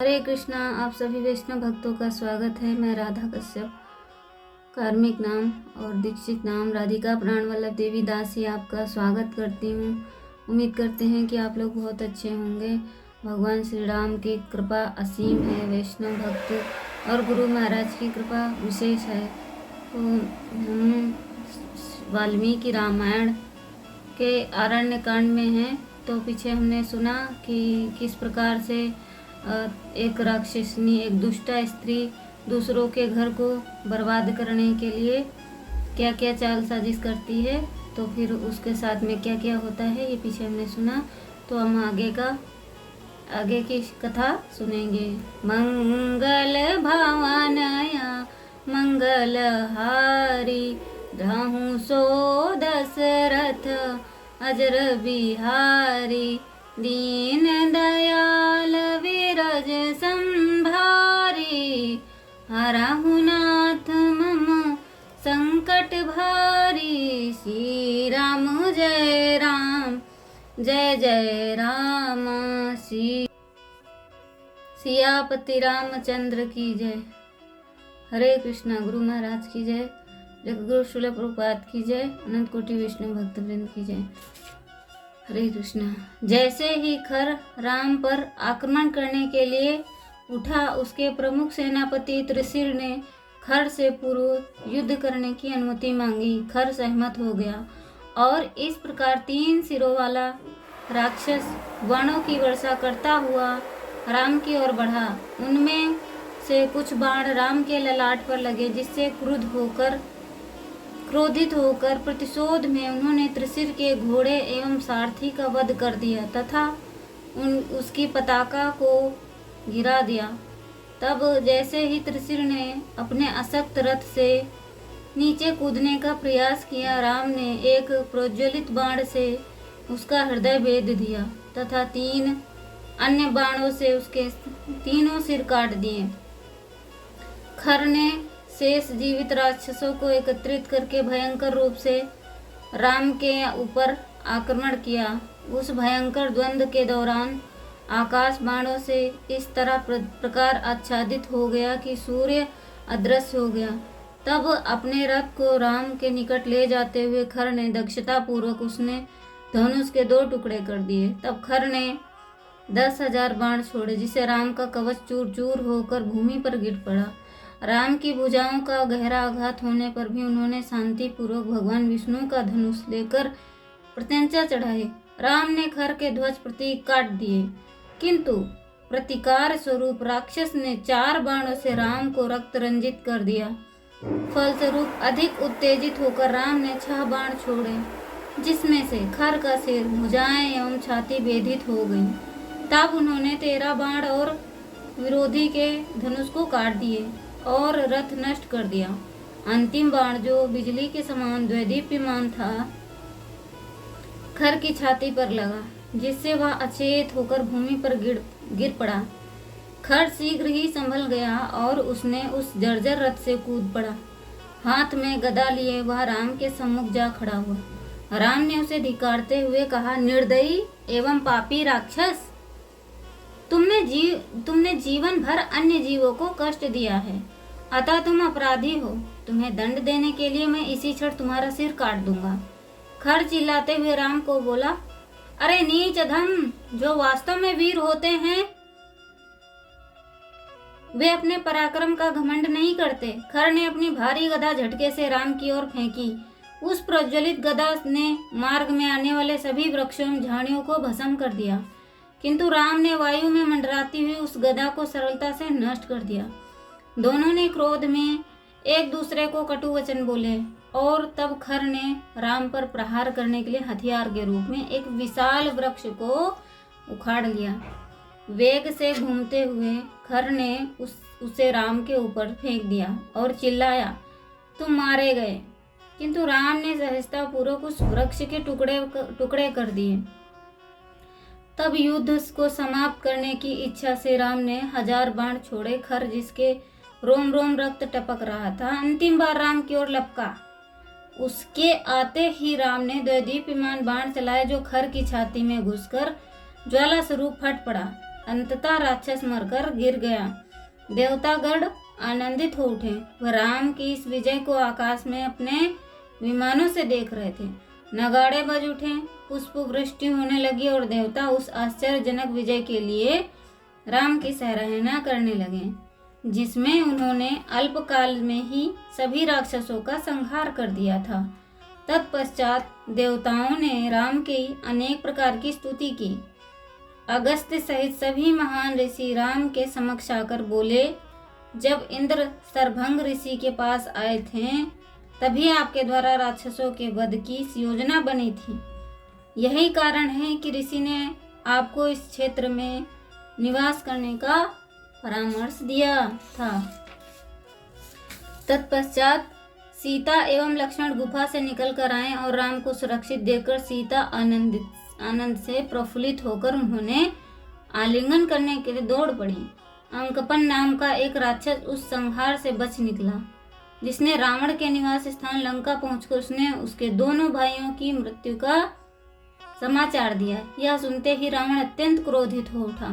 हरे कृष्णा। आप सभी वैष्णव भक्तों का स्वागत है। मैं राधा कश्यप, कार्मिक नाम और दीक्षित नाम राधिका प्राणवल्लभ देवी दासी आपका स्वागत करती हूँ। उम्मीद करते हैं कि आप लोग बहुत अच्छे होंगे। भगवान श्री राम की कृपा असीम है, वैष्णव भक्त और गुरु महाराज की कृपा विशेष है। तो हम वाल्मीकि रामायण के आरण्य कांड में हैं। तो पीछे हमने सुना कि किस प्रकार से एक राक्षसनी, एक दुष्टा स्त्री दूसरों के घर को बर्बाद करने के लिए क्या क्या चाल साजिश करती है, तो फिर उसके साथ में क्या क्या होता है ये पीछे हमने सुना। तो हम आगे की कथा सुनेंगे। मंगल भवनया मंगल हारी, धाहु सो दशरथ अजर बिहारी, दीन दयाल विरज संभारी, हरहु नाथ मम संकट भारी। श्री राम जय राम, जय जय राम। सियापति रामचंद्र की जय। हरे कृष्णा। गुरु महाराज की जय। जगद्गुरु श्रील प्रभुपाद की जय। अनंत कोटि विष्णु भक्तवृंद की जय। हरे कृष्णा। जैसे ही खर राम पर आक्रमण करने के लिए उठा, उसके प्रमुख सेनापति त्रिशिर ने खर से पूर्व युद्ध करने की अनुमति मांगी। खर सहमत हो गया और इस प्रकार 3 सिरों वाला राक्षस बाणों की वर्षा करता हुआ राम की ओर बढ़ा। उनमें से कुछ बाण राम के ललाट पर लगे, जिससे क्रोधित होकर प्रतिशोध में उन्होंने त्रिशिर के घोड़े एवं सारथी का वध कर दिया तथा उसकी पताका को गिरा दिया। तब जैसे ही त्रिशिर ने अपने अशक्त रथ से नीचे कूदने का प्रयास किया, राम ने एक प्रज्वलित बाण से उसका हृदय भेद दिया तथा 3 अन्य बाणों से उसके तीनों सिर काट दिए। खर ने शेष जीवित राक्षसों को एकत्रित करके भयंकर रूप से राम के ऊपर आक्रमण किया। उस भयंकर द्वंद्व के दौरान आकाश बाणों से इस तरह प्रकार आच्छादित हो गया कि सूर्य अदृश्य हो गया। तब अपने रथ को राम के निकट ले जाते हुए खर ने दक्षता पूर्वक उसने धनुष के 2 टुकड़े कर दिए। तब खर ने 10,000 बाण छोड़े, जिसे राम का कवच चूर चूर होकर भूमि पर गिर पड़ा। राम की भुजाओं का गहरा आघात होने पर भी उन्होंने शांति पूर्वक भगवान विष्णु का धनुष लेकर प्रत्यंचा चढ़ाई। राम ने खर के ध्वज प्रतीक काट दिए, किंतु प्रतिकार स्वरूप राक्षस ने 4 बाणों से राम को रक्त रंजित कर दिया। फलस्वरूप अधिक उत्तेजित होकर राम ने 6 बाण छोड़े, जिसमें से खर का सिर, भुजाएं एवं छाती भेदित हो गई। तब उन्होंने 13 बाण और विरोधी के धनुष को काट दिए और रथ नष्ट कर दिया। अंतिम बाण, जो बिजली के समान द्वैदीप्यमान था, खर की छाती पर लगा, जिससे वह अचेत होकर भूमि पर गिर पड़ा। खर शीघ्र ही संभल गया और उसने उस जर्जर रथ से कूद पड़ा। हाथ में गदा लिए वह राम के सम्मुख जा खड़ा हुआ। राम ने उसे धिक्कारते हुए कहा, निर्दयी एवं पापी राक्षस, तुमने जीवन भर अन्य जीवों को कष्ट दिया है, अतः तुम अपराधी हो। तुम्हें दंड देने के लिए मैं इसी क्षण तुम्हारा सिर काट दूंगा। खर चिल्लाते हुए राम को बोला, अरे नीच अधम, जो वास्तव में वीर होते हैं वे अपने पराक्रम का घमंड नहीं करते। खर ने अपनी भारी गदा झटके से राम की ओर फेंकी। उस प्रज्वलित गदा ने मार्ग में आने वाले सभी वृक्षों एवं झाड़ियों को भस्म कर दिया, किंतु राम ने वायु में मंडराती हुई उस गदा को सरलता से नष्ट कर दिया। दोनों ने क्रोध में एक दूसरे को कटु वचन बोले और तब खर ने राम पर प्रहार करने के लिए हथियार के रूप में एक विशाल वृक्ष को उखाड़ लिया। वेग से घूमते हुए खर ने उसे राम के ऊपर फेंक दिया और चिल्लाया, तुम मारे गए। किंतु राम ने सहजता पूर्वक उस वृक्ष के टुकड़े कर दिए। तब युद्ध को समाप्त करने की इच्छा से राम ने 1000 बाण छोड़े। खर, जिसके रोम रोम रक्त टपक रहा था, अंतिम बार राम की ओर लपका। उसके आते ही राम ने द्वैदीप्यमान बाण चलाए, जो खर की छाती में घुसकर ज्वाला स्वरूप फट पड़ा। अंततः राक्षस मरकर गिर गया। देवतागण आनंदित हो उठे। वह राम की इस विजय को आकाश में अपने विमानों से देख रहे थे। नगाड़े बज उठे, पुष्प वृष्टि होने लगी और देवता उस आश्चर्यजनक विजय के लिए राम की सराहना करने लगे, जिसमें उन्होंने अल्पकाल में ही सभी राक्षसों का संहार कर दिया था। तत्पश्चात देवताओं ने राम की अनेक प्रकार की स्तुति की। अगस्त्य सहित सभी महान ऋषि राम के समक्ष आकर बोले, जब इंद्र सरभंग ऋषि के पास आए थे तभी आपके द्वारा राक्षसों के वध की योजना बनी थी। यही कारण है कि ऋषि ने आपको इस क्षेत्र में निवास करने का परामर्श दिया था। तत्पश्चात सीता एवं लक्ष्मण गुफा से निकल कर आए और राम को सुरक्षित देखकर सीता आनंद से प्रफुल्लित होकर उन्होंने आलिंगन करने के लिए दौड़ पड़ी। अंकपन नाम का एक राक्षस उस संहार से बच निकला, जिसने रावण के निवास स्थान लंका पहुंचकर उसने उसके दोनों भाइयों की मृत्यु का समाचार दिया। यह सुनते ही रावण अत्यंत क्रोधित हो उठा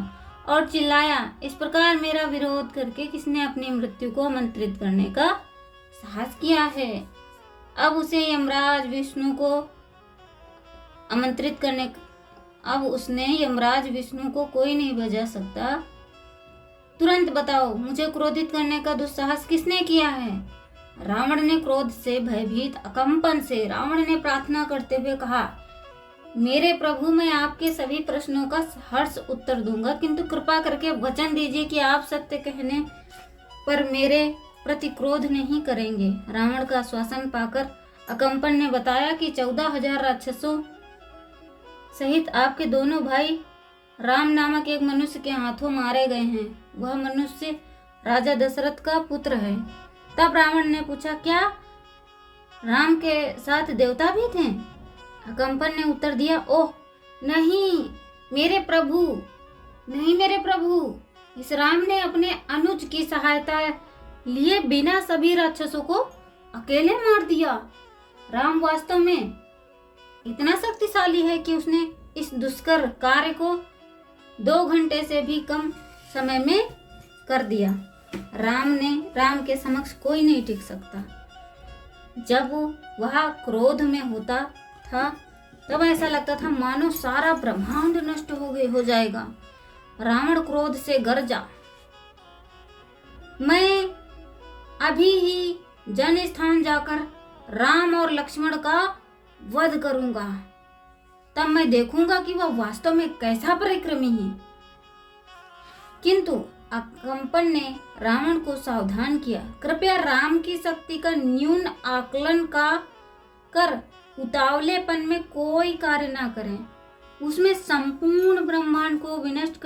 और चिल्लाया, इस प्रकार मेरा विरोध करके किसने अपनी मृत्यु को आमंत्रित करने का साहस किया है? अब उसे यमराज विष्णु को आमंत्रित करने अब उसने यमराज विष्णु को कोई नहीं बजा सकता। तुरंत बताओ, मुझे क्रोधित करने का दुस्साहस किसने किया है? रावण ने क्रोध से भयभीत अकंपन से रावण ने प्रार्थना करते हुए कहा, मेरे प्रभु, मैं आपके सभी प्रश्नों का हर्ष उत्तर दूंगा, किंतु कृपा करके वचन दीजिए कि आप सत्य कहने पर मेरे प्रति क्रोध नहीं करेंगे। रावण का आश्वासन पाकर अकंपन ने बताया कि 14,000 राक्षसों सहित आपके दोनों भाई राम नामक एक मनुष्य के हाथों मारे गए हैं। वह मनुष्य राजा दशरथ का पुत्र है। तब रावण ने पूछा, क्या राम के साथ देवता भी थे? अकंपन ने उत्तर दिया, ओह नहीं मेरे प्रभु, नहीं मेरे प्रभु, इस राम ने अपने अनुज की सहायता लिए बिना सभी राक्षसों को अकेले मार दिया। राम वास्तव में इतना शक्तिशाली है कि उसने इस दुष्कर कार्य को 2 घंटे से भी कम समय में कर दिया। राम के समक्ष कोई नहीं टिक सकता। जब वह क्रोध में होता था तब ऐसा लगता था मानो सारा ब्रह्मांड नष्ट हो जाएगा। रावण क्रोध से गरजा, मैं अभी ही जन स्थान जाकर राम और लक्ष्मण का वध करूंगा, तब मैं देखूंगा कि वह वास्तव में कैसा पराक्रमी है। किंतु अकंपन ने रावण को सावधान किया, कृपया राम की शक्ति का न्यून आकलन कर उतावलेपन में कोई कार्य ना करें। उसमें संपूर्ण ब्रह्मांड को विनष्ट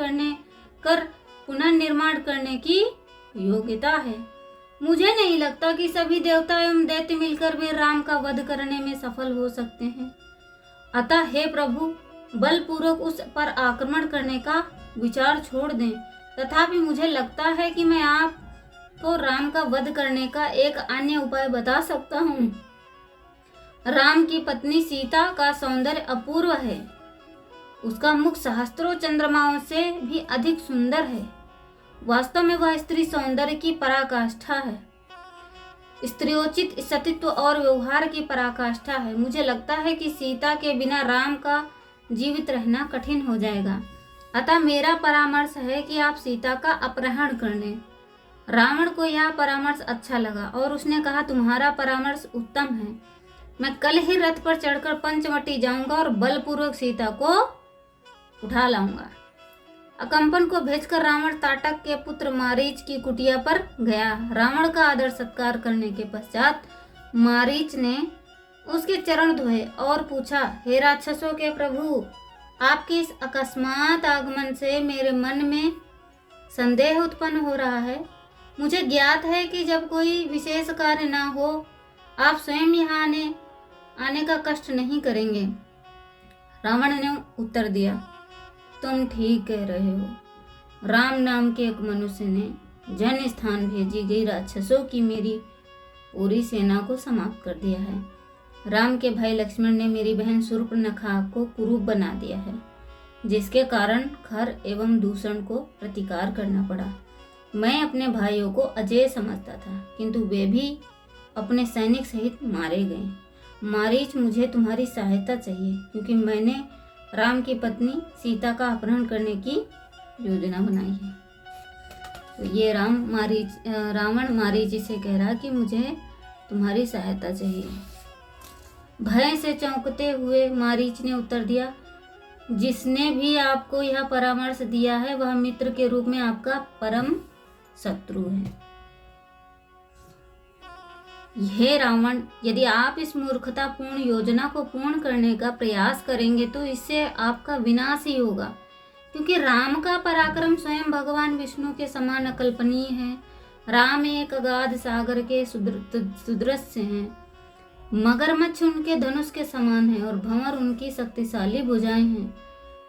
कर पुनर्निर्माण करने की योग्यता है। मुझे नहीं लगता कि सभी देवता एवं दैत्य मिलकर भी राम का वध करने में सफल हो सकते हैं। अतः हे प्रभु, बलपूर्वक उस पर आक्रमण करने का विचार छोड़ दें। तथापि मुझे लगता है कि मैं आपको राम का वध करने का एक अन्य उपाय बता सकता हूँ। राम की पत्नी सीता का सौंदर्य अपूर्व है। उसका मुख सहस्त्रों चंद्रमाओं से भी अधिक सुंदर है। वास्तव में वह स्त्री सौंदर्य की पराकाष्ठा है, स्त्रियोचित सतीत्व और व्यवहार की पराकाष्ठा है। मुझे लगता है कि सीता के बिना राम का जीवित रहना कठिन हो जाएगा। अतः मेरा परामर्श है कि आप सीता का अपहरण कर लें। रावण को यह परामर्श अच्छा लगा और उसने कहा, तुम्हारा परामर्श उत्तम है। मैं कल ही रथ पर चढ़कर पंचवटी जाऊंगा और बलपूर्वक सीता को उठा लाऊंगा। अकंपन को भेजकर रावण ताटक के पुत्र मारीच की कुटिया पर गया। रावण का आदर सत्कार करने के पश्चात मारीच ने उसके चरण धोए और पूछा, हे राक्षसों के प्रभु, आपके इस अकस्मात आगमन से मेरे मन में संदेह उत्पन्न हो रहा है। मुझे ज्ञात है कि जब कोई विशेष कार्य ना हो आप स्वयं यहाँ आने का कष्ट नहीं करेंगे। रावण ने उत्तर दिया, तुम ठीक कह रहे हो। राम नाम के एक मनुष्य ने जन स्थान भेजी गई राक्षसों की मेरी पूरी सेना को समाप्त कर दिया है। राम के भाई लक्ष्मण ने मेरी बहन शूर्पणखा को कुरूप बना दिया है। जिसके कारण खर एवं दूषण को प्रतिकार करना पड़ा। मैं अपने भाइयों को अजेय समझता था, किंतु वे भी अपने सैनिक सहित मारे गए। मारीच, मुझे तुम्हारी सहायता चाहिए, क्योंकि मैंने राम की पत्नी सीता का अपहरण करने की योजना बनाई है। तो ये रावण मारीच से कह रहा कि मुझे तुम्हारी सहायता चाहिए। भय से चौंकते हुए मारीच ने उत्तर दिया, जिसने भी आपको यह परामर्श दिया है वह मित्र के रूप में आपका परम शत्रु है। हे रावण, यदि आप इस मूर्खतापूर्ण योजना को पूर्ण करने का प्रयास करेंगे तो इससे आपका विनाश ही होगा, क्योंकि राम का पराक्रम स्वयं भगवान विष्णु के समान अकल्पनीय है। राम एक अगाध सागर के सुदृश्य हैं। मगरमच्छ उनके धनुष के समान है और भंवर उनकी शक्तिशाली भुजाएं हैं।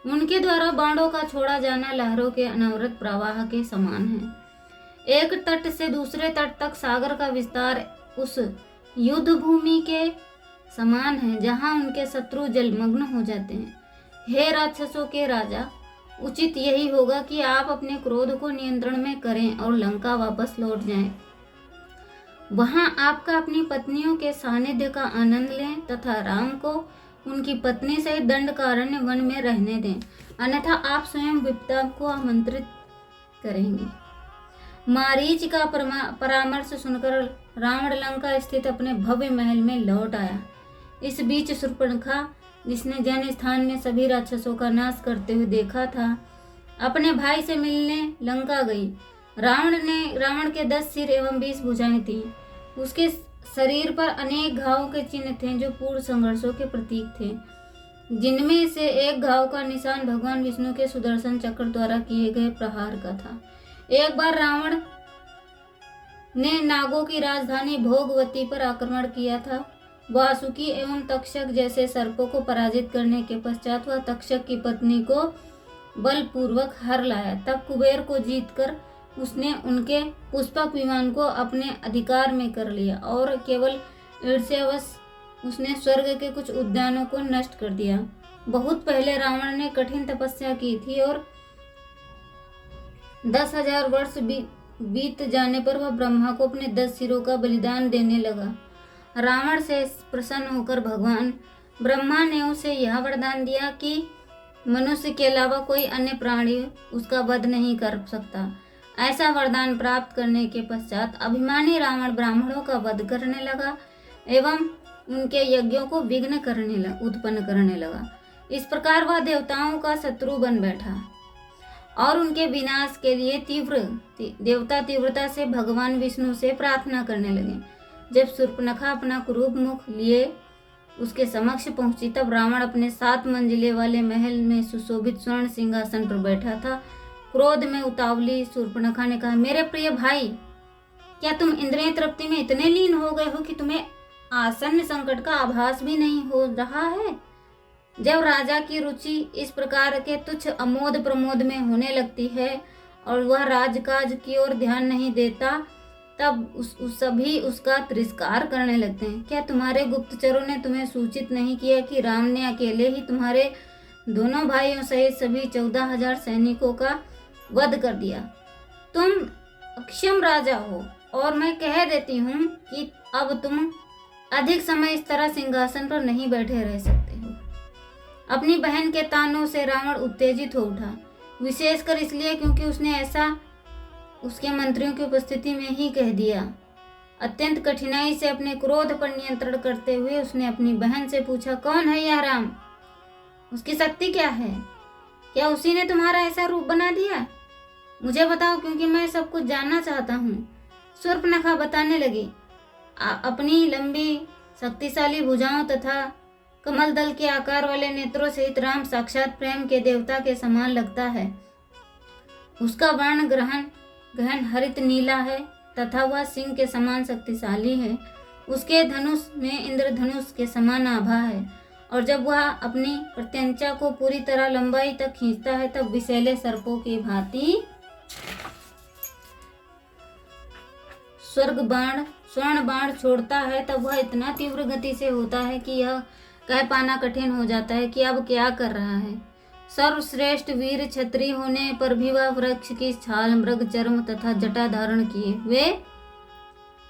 उनके द्वारा बाणों का छोड़ा जाना लहरों के अनवरत प्रवाह के समान है। एक तट से दूसरे तट तक सागर का विस्तार उस युद्ध भूमि के समान है जहां उनके शत्रु जलमग्न हो जाते हैं। हे राक्षसों के राजा, उचित यही होगा कि आप अपने क्रोध को नियंत्रण में करें और लंका वापस लौट जाएं। वहां आपका अपनी पत्नियों के सानिध्य का आनंद लें तथा राम को उनकी पत्नी सहित दंडकारण्य वन में रहने दें, अन्यथा आप स्वयं विपदा को आमंत्रित करेंगे। मारीच का परामर्श सुनकर रावण लंका स्थित अपने भव्य महल में लौट आया। इस बीच शूर्पणखा, जिसने जन स्थान में सभी राक्षसों का नाश करते हुए देखा था, अपने भाई से मिलने लंका गई। रावण के 10 सिर एवं 20 भुजाएं थीं। उसके शरीर पर अनेक घावों के चिन्ह थे जो पूर्व संघर्षों के प्रतीक थे, जिनमें से एक घाव का निशान भगवान विष्णु के सुदर्शन चक्र द्वारा किए गए प्रहार का था। एक बार रावण ने नागों की राजधानी भोगवती पर आक्रमण किया था। वासुकी एवं तक्षक जैसे सर्पों को पराजित करने के पश्चात वह तक्षक की पत्नी को बलपूर्वक हर लाया। तब कुबेर को जीतकर उसने उनके पुष्पक विमान को अपने अधिकार में कर लिया और केवल ईर्ष्यावश उसने स्वर्ग के कुछ उद्यानों को नष्ट कर दिया। बहुत पहले रावण ने कठिन तपस्या की थी और 10,000 वर्ष बीत जाने पर वह ब्रह्मा को अपने 10 सिरों का बलिदान देने लगा। रावण से प्रसन्न होकर भगवान ब्रह्मा ने उसे यह वरदान दिया कि मनुष्य के अलावा कोई अन्य प्राणी उसका वध नहीं कर सकता। ऐसा वरदान प्राप्त करने के पश्चात अभिमानी रावण ब्राह्मणों का वध करने लगा एवं उनके यज्ञों को विघ्न उत्पन्न करने लगा। इस प्रकार वह देवताओं का शत्रु बन बैठा और उनके विनाश के लिए देवता तीव्रता से भगवान विष्णु से प्रार्थना करने लगे। जब शूर्पणखा अपना क्रूर मुख लिए उसके समक्ष पहुंची, तब रावण अपने 7 मंजिले वाले महल में सुशोभित स्वर्ण सिंहासन पर बैठा था। क्रोध में उतावली शूर्पणखा ने कहा, मेरे प्रिय भाई, क्या तुम इंद्रिय तृप्ति में इतने लीन हो गए हो कि तुम्हें आसन्न संकट का आभास भी नहीं हो रहा है? जब राजा की रुचि इस प्रकार के तुच्छ अमोद प्रमोद में होने लगती है और वह राजकाज की ओर ध्यान नहीं देता, तब सभी उसका तिरस्कार करने लगते हैं। क्या तुम्हारे गुप्तचरों ने तुम्हें सूचित नहीं किया कि राम ने अकेले ही तुम्हारे दोनों भाइयों सहित सभी 14,000 सैनिकों का वध कर दिया? तुम अक्षम राजा हो और मैं कह देती हूँ कि अब तुम अधिक समय इस तरह सिंहासन पर नहीं बैठे रह सकते हो। अपनी बहन के तानों से रावण उत्तेजित हो उठा, विशेषकर इसलिए क्योंकि उसने ऐसा उसके मंत्रियों की उपस्थिति में ही कह दिया। अत्यंत कठिनाई से अपने क्रोध पर नियंत्रण करते हुए उसने अपनी बहन से पूछा, कौन है यह राम? उसकी शक्ति क्या है? क्या उसी ने तुम्हारा ऐसा रूप बना दिया? मुझे बताओ, क्योंकि मैं सब कुछ जानना चाहता हूँ। शूर्पणखा बताने लगी, अपनी लंबी शक्तिशाली भुजाओं तथा कमल दल के आकार वाले नेत्रों सहित राम साक्षात प्रेम के देवता के समान लगता है। उसका वर्ण गहन हरित नीला है तथा वह सिंह के समान शक्तिशाली है। उसके धनुष में इंद्रधनुष के समान आभा है और जब वह अपनी प्रत्यंचा को पूरी तरह लंबाई तक खींचता है तब विषैले सर्पों की भांति स्वर्ण बाण छोड़ता है। तब वह इतना तीव्र गति से होता है कि यह कह पाना कठिन हो जाता है कि अब क्या कर रहा है। सर्वश्रेष्ठ वीर क्षत्रिय होने पर भी वह वृक्ष की छाल, मृग चर्म तथा जटा धारण किए हुए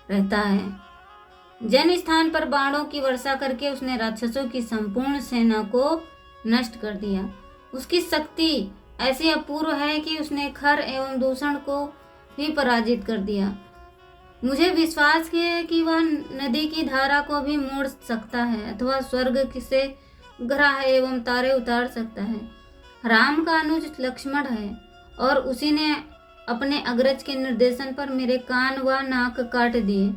रहता है। जन स्थान पर बाणों की वर्षा करके उसने राक्षसों की संपूर्ण सेना को नष्ट कर दिया। उसकी शक्ति ऐसी अपूर्व है कि उसने खर एवं दूषण को भी पराजित कर दिया। मुझे विश्वास है कि वह नदी की धारा को भी मोड़ सकता है अथवा स्वर्ग से ग्रह एवं तारे उतार सकता है। राम का अनुज लक्ष्मण है और उसी ने अपने अग्रज के निर्देशन पर मेरे कान व नाक काट दिए।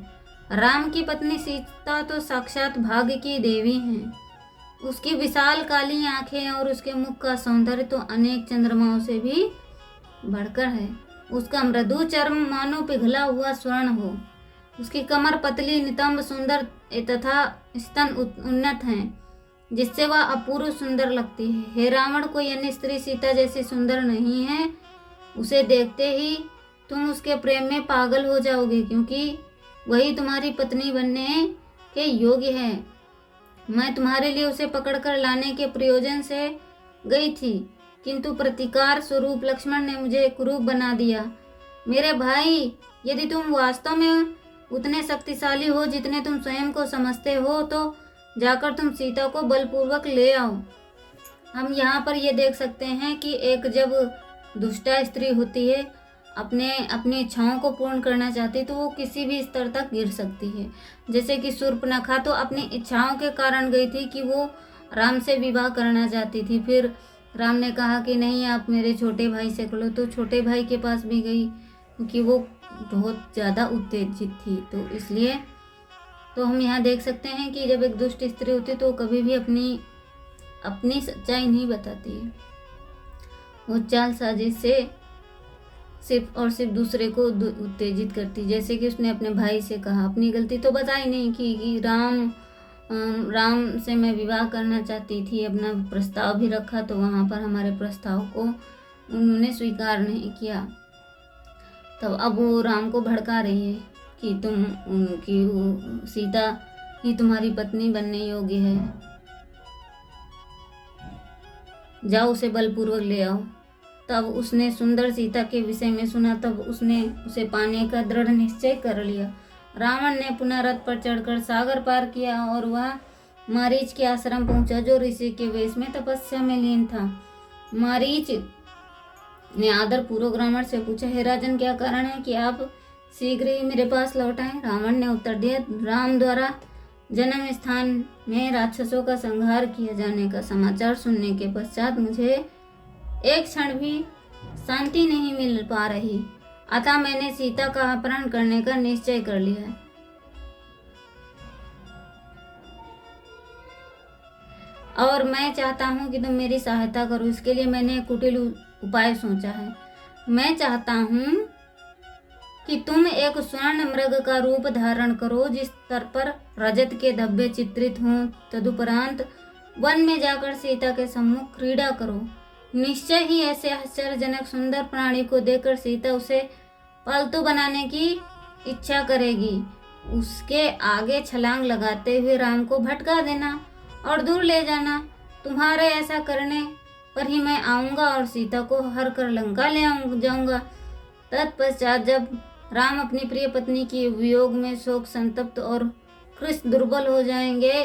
राम की पत्नी सीता तो साक्षात भाग्य की देवी हैं। उसकी विशाल काली आंखें और उसके मुख का सौंदर्य तो अनेक चंद्रमाओं से भी बढ़कर है। उसका मृदु चर्म मानो पिघला हुआ स्वर्ण हो। उसकी कमर पतली, नितंब, सुंदर तथा स्तन उन्नत हैं, जिससे वह अपूर्व सुंदर लगती है। हे रावण, कोई अन्य स्त्री सीता जैसी सुंदर नहीं है। उसे देखते ही तुम उसके प्रेम में पागल हो जाओगे, क्योंकि वही तुम्हारी पत्नी बनने के योग्य है। मैं तुम्हारे लिए उसे पकड़कर लाने के प्रयोजन से गई थी, किंतु प्रतिकार स्वरूप लक्ष्मण ने मुझे कुरूप बना दिया। मेरे भाई, यदि तुम वास्तव में उतने शक्तिशाली हो जितने तुम स्वयं को समझते हो, तो जाकर तुम सीता को बलपूर्वक ले आओ। हम यहाँ पर ये देख सकते हैं कि एक जब दुष्टा स्त्री होती है, अपनी इच्छाओं को पूर्ण करना चाहती है, तो वो किसी भी स्तर तक गिर सकती है। जैसे कि शूर्पणखा तो अपनी इच्छाओं के कारण गई थी कि वो राम से विवाह करना चाहती थी। फिर राम ने कहा कि नहीं, आप मेरे छोटे भाई से कर लो, तो छोटे भाई के पास भी गई क्योंकि वो बहुत ज़्यादा उत्तेजित थी। तो इसलिए तो हम यहाँ देख सकते हैं कि जब एक दुष्ट स्त्री होती है तो कभी भी अपनी सच्चाई नहीं बताती है। वो चाल साजिश से सिर्फ और सिर्फ दूसरे को उत्तेजित करती। जैसे कि उसने अपने भाई से कहा, अपनी गलती तो बताई नहीं कि राम से मैं विवाह करना चाहती थी, अपना प्रस्ताव भी रखा, तो वहाँ पर हमारे प्रस्ताव को उन्होंने स्वीकार नहीं किया। तब अब वो राम को भड़का रही है कि वो सीता ही तुम्हारी पत्नी बनने योग्य है, जाओ उसे बलपूर्वक ले आओ। तब उसने सुंदर सीता के विषय में सुना, तब उसने उसे पाने का दृढ़ निश्चय कर लिया। रावण ने पुनः रथ पर चढ़कर सागर पार किया और वह मारीच के आश्रम पहुंचा, जो ऋषि के वेश में तपस्या में लीन था। मारीच ने आदर पूर्वक रावण से पूछा, हे राजन, क्या कारण है कि आप शीघ्र ही मेरे पास लौट आए? रावण ने उत्तर दिया, राम द्वारा जन्म स्थान में राक्षसों का संहार किए जाने का समाचार सुनने के पश्चात मुझे एक क्षण भी शांति नहीं मिल पा रही, अतः मैंने सीता का अपहरण करने का निश्चय कर लिया है। और मैं चाहता हूँ कि तुम मेरी सहायता करो। इसके लिए मैंने एक कुटिल उपाय सोचा है। मैं चाहता हूँ कि तुम एक स्वर्ण मृग का रूप धारण करो, जिस स्तर पर रजत के धब्बे चित्रित हों। तदुपरांत वन में जाकर सीता के सम्मुख क्रीड़ा करो। निश्चय ही ऐसे आश्चर्यजनक सुंदर प्राणी को देखकर सीता उसे पालतू बनाने की इच्छा करेगी। उसके आगे छलांग लगाते हुए राम को भटका देना और दूर ले जाना। तुम्हारे ऐसा करने पर ही मैं आऊँगा और सीता को हर कर लंका ले जाऊँगा। तत्पश्चात जब राम अपनी प्रिय पत्नी के वियोग में शोक संतप्त और कृष्ण दुर्बल हो जाएंगे,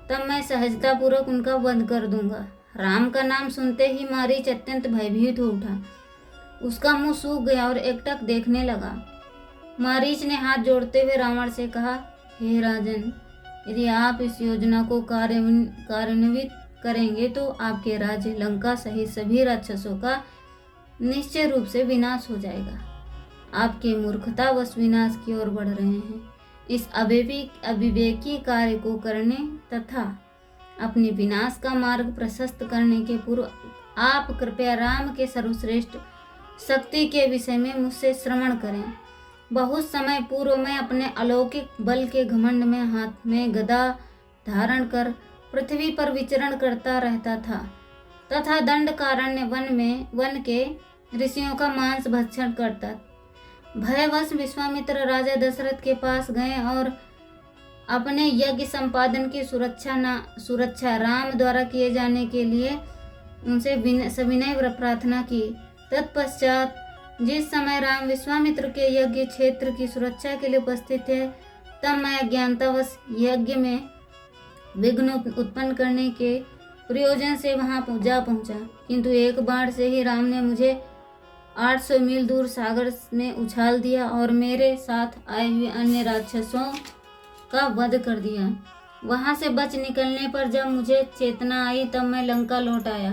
तब मैं सहजतापूर्वक उनका वध कर दूंगा। राम का नाम सुनते ही मारीच अत्यंत भयभीत हो उठा। उसका मुंह सूख गया और एकटक देखने लगा। मारीच ने हाथ जोड़ते हुए रावण से कहा, हे राजन, यदि आप इस योजना को कार्यान्वित करेंगे तो आपके राज्य लंका सहित सभी राक्षसों का निश्चय रूप से विनाश हो जाएगा। आपके मूर्खतावश विनाश की ओर बढ़ रहे हैं। इस अविवेकी कार्य को करने तथा अपने विनाश का मार्ग प्रशस्त करने के पूर्व आप कृपया राम के सर्वश्रेष्ठ शक्ति के विषय में मुझसे श्रवण करें। बहुत समय पूर्व मैं अपने अलौकिक बल के घमंड में हाथ में गदा धारण कर पृथ्वी पर विचरण करता रहता था तथा दंडकारण्य वन के ऋषियों का मांस भक्षण करता। भयवश विश्वामित्र राजा दशरथ के पास गए और अपने यज्ञ संपादन की सुरक्षा राम द्वारा किए जाने के लिए उनसे सविनय प्रार्थना की। तत्पश्चात जिस समय राम विश्वामित्र के यज्ञ क्षेत्र की सुरक्षा के लिए उपस्थित थे, तब मैं अज्ञानतावश यज्ञ में विघ्न उत्पन्न करने के प्रयोजन से वहां जा पहुंचा, किंतु एक बाण से ही राम ने मुझे 800 मील दूर सागर में उछाल दिया और मेरे साथ आए हुए अन्य राक्षसों का वध कर दिया। वहां से बच निकलने पर जब मुझे चेतना आई तब मैं लंका लौट आया,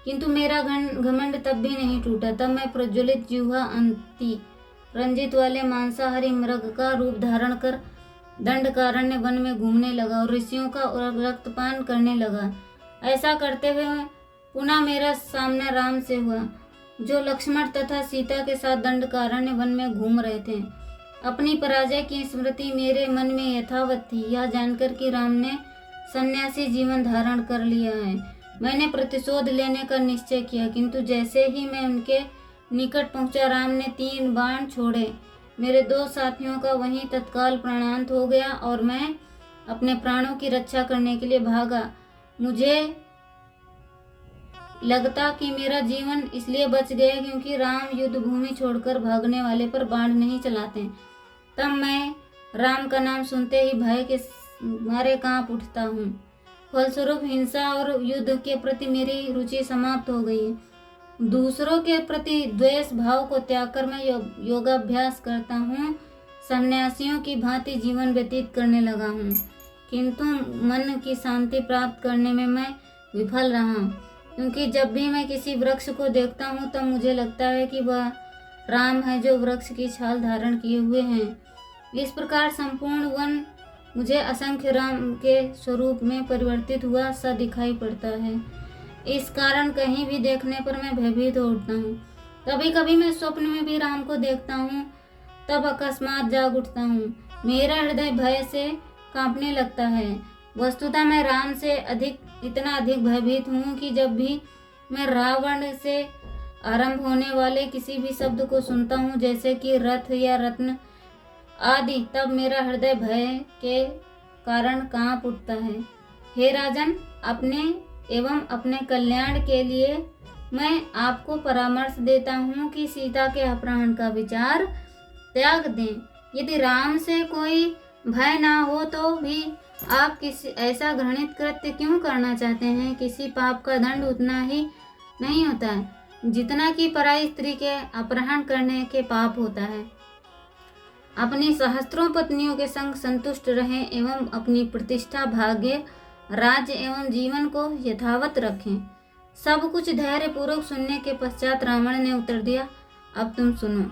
किंतु मेरा घमंड तब भी नहीं टूटा। तब मैं प्रज्वलित जिह्वा अंति रंजित वाले मांसाहारी मृग का रूप धारण कर दंडकारण्य वन में घूमने लगा और ऋषियों का रक्तपान करने लगा। ऐसा करते हुए पुनः मेरा सामना राम से हुआ, जो लक्ष्मण तथा सीता के साथ दंडकारण्य वन में घूम रहे थे। अपनी पराजय की स्मृति मेरे मन में यथावत थी। यह जानकर कि राम ने सन्यासी जीवन धारण कर लिया है, मैंने प्रतिशोध लेने का निश्चय किया, किंतु जैसे ही मैं उनके निकट पहुंचा, राम ने 3 बाण छोड़े। मेरे 2 साथियों का वहीं तत्काल प्राणांत हो गया और मैं अपने प्राणों की रक्षा करने के लिए भागा। मुझे लगता कि मेरा जीवन इसलिए बच गया क्योंकि राम युद्ध भूमि छोड़कर भागने वाले पर बाण नहीं चलाते। तब मैं राम का नाम सुनते ही भय के मारे कांप उठता हूँ। फलस्वरूप हिंसा और युद्ध के प्रति मेरी रुचि समाप्त हो गई। दूसरों के प्रति द्वेष भाव को त्याग कर मैं योगाभ्यास करता हूँ, सन्यासियों की भांति जीवन व्यतीत करने लगा हूँ, किंतु मन की शांति प्राप्त करने में मैं विफल रहा, क्योंकि जब भी मैं किसी वृक्ष को देखता हूँ तब मुझे लगता है कि वह राम है जो वृक्ष की छाल धारण किए हुए हैं। इस प्रकार संपूर्ण वन मुझे असंख्य राम के स्वरूप में परिवर्तित हुआ सा दिखाई पड़ता है। इस कारण कहीं भी देखने पर मैं भयभीत हो उठता हूँ। कभी कभी मैं स्वप्न में भी राम को देखता हूँ, तब अकस्मात जाग उठता हूँ। मेरा हृदय भय से कांपने लगता है। वस्तुतः मैं राम से इतना अधिक भयभीत हूँ कि जब भी मैं रावण से आरंभ होने वाले किसी भी शब्द को सुनता हूँ, जैसे कि रथ या रत्न आदि, तब मेरा हृदय भय के कारण कांप उठता है। हे राजन, अपने एवं अपने कल्याण के लिए मैं आपको परामर्श देता हूँ कि सीता के अपहरण का विचार त्याग दें। यदि राम से कोई भय ना हो तो भी आप किसी ऐसा घृणित कृत्य क्यों करना चाहते हैं? किसी पाप का दंड उतना ही नहीं होता है जितना कि पराई स्त्री के अपहरण करने के पाप होता है। अपनी सहस्त्रों पत्नियों के संग संतुष्ट रहें एवं अपनी प्रतिष्ठा, भाग्य, राज्य एवं जीवन को यथावत रखें। सब कुछ धैर्य पूर्वक सुनने के पश्चात रावण ने उत्तर दिया, अब तुम सुनो।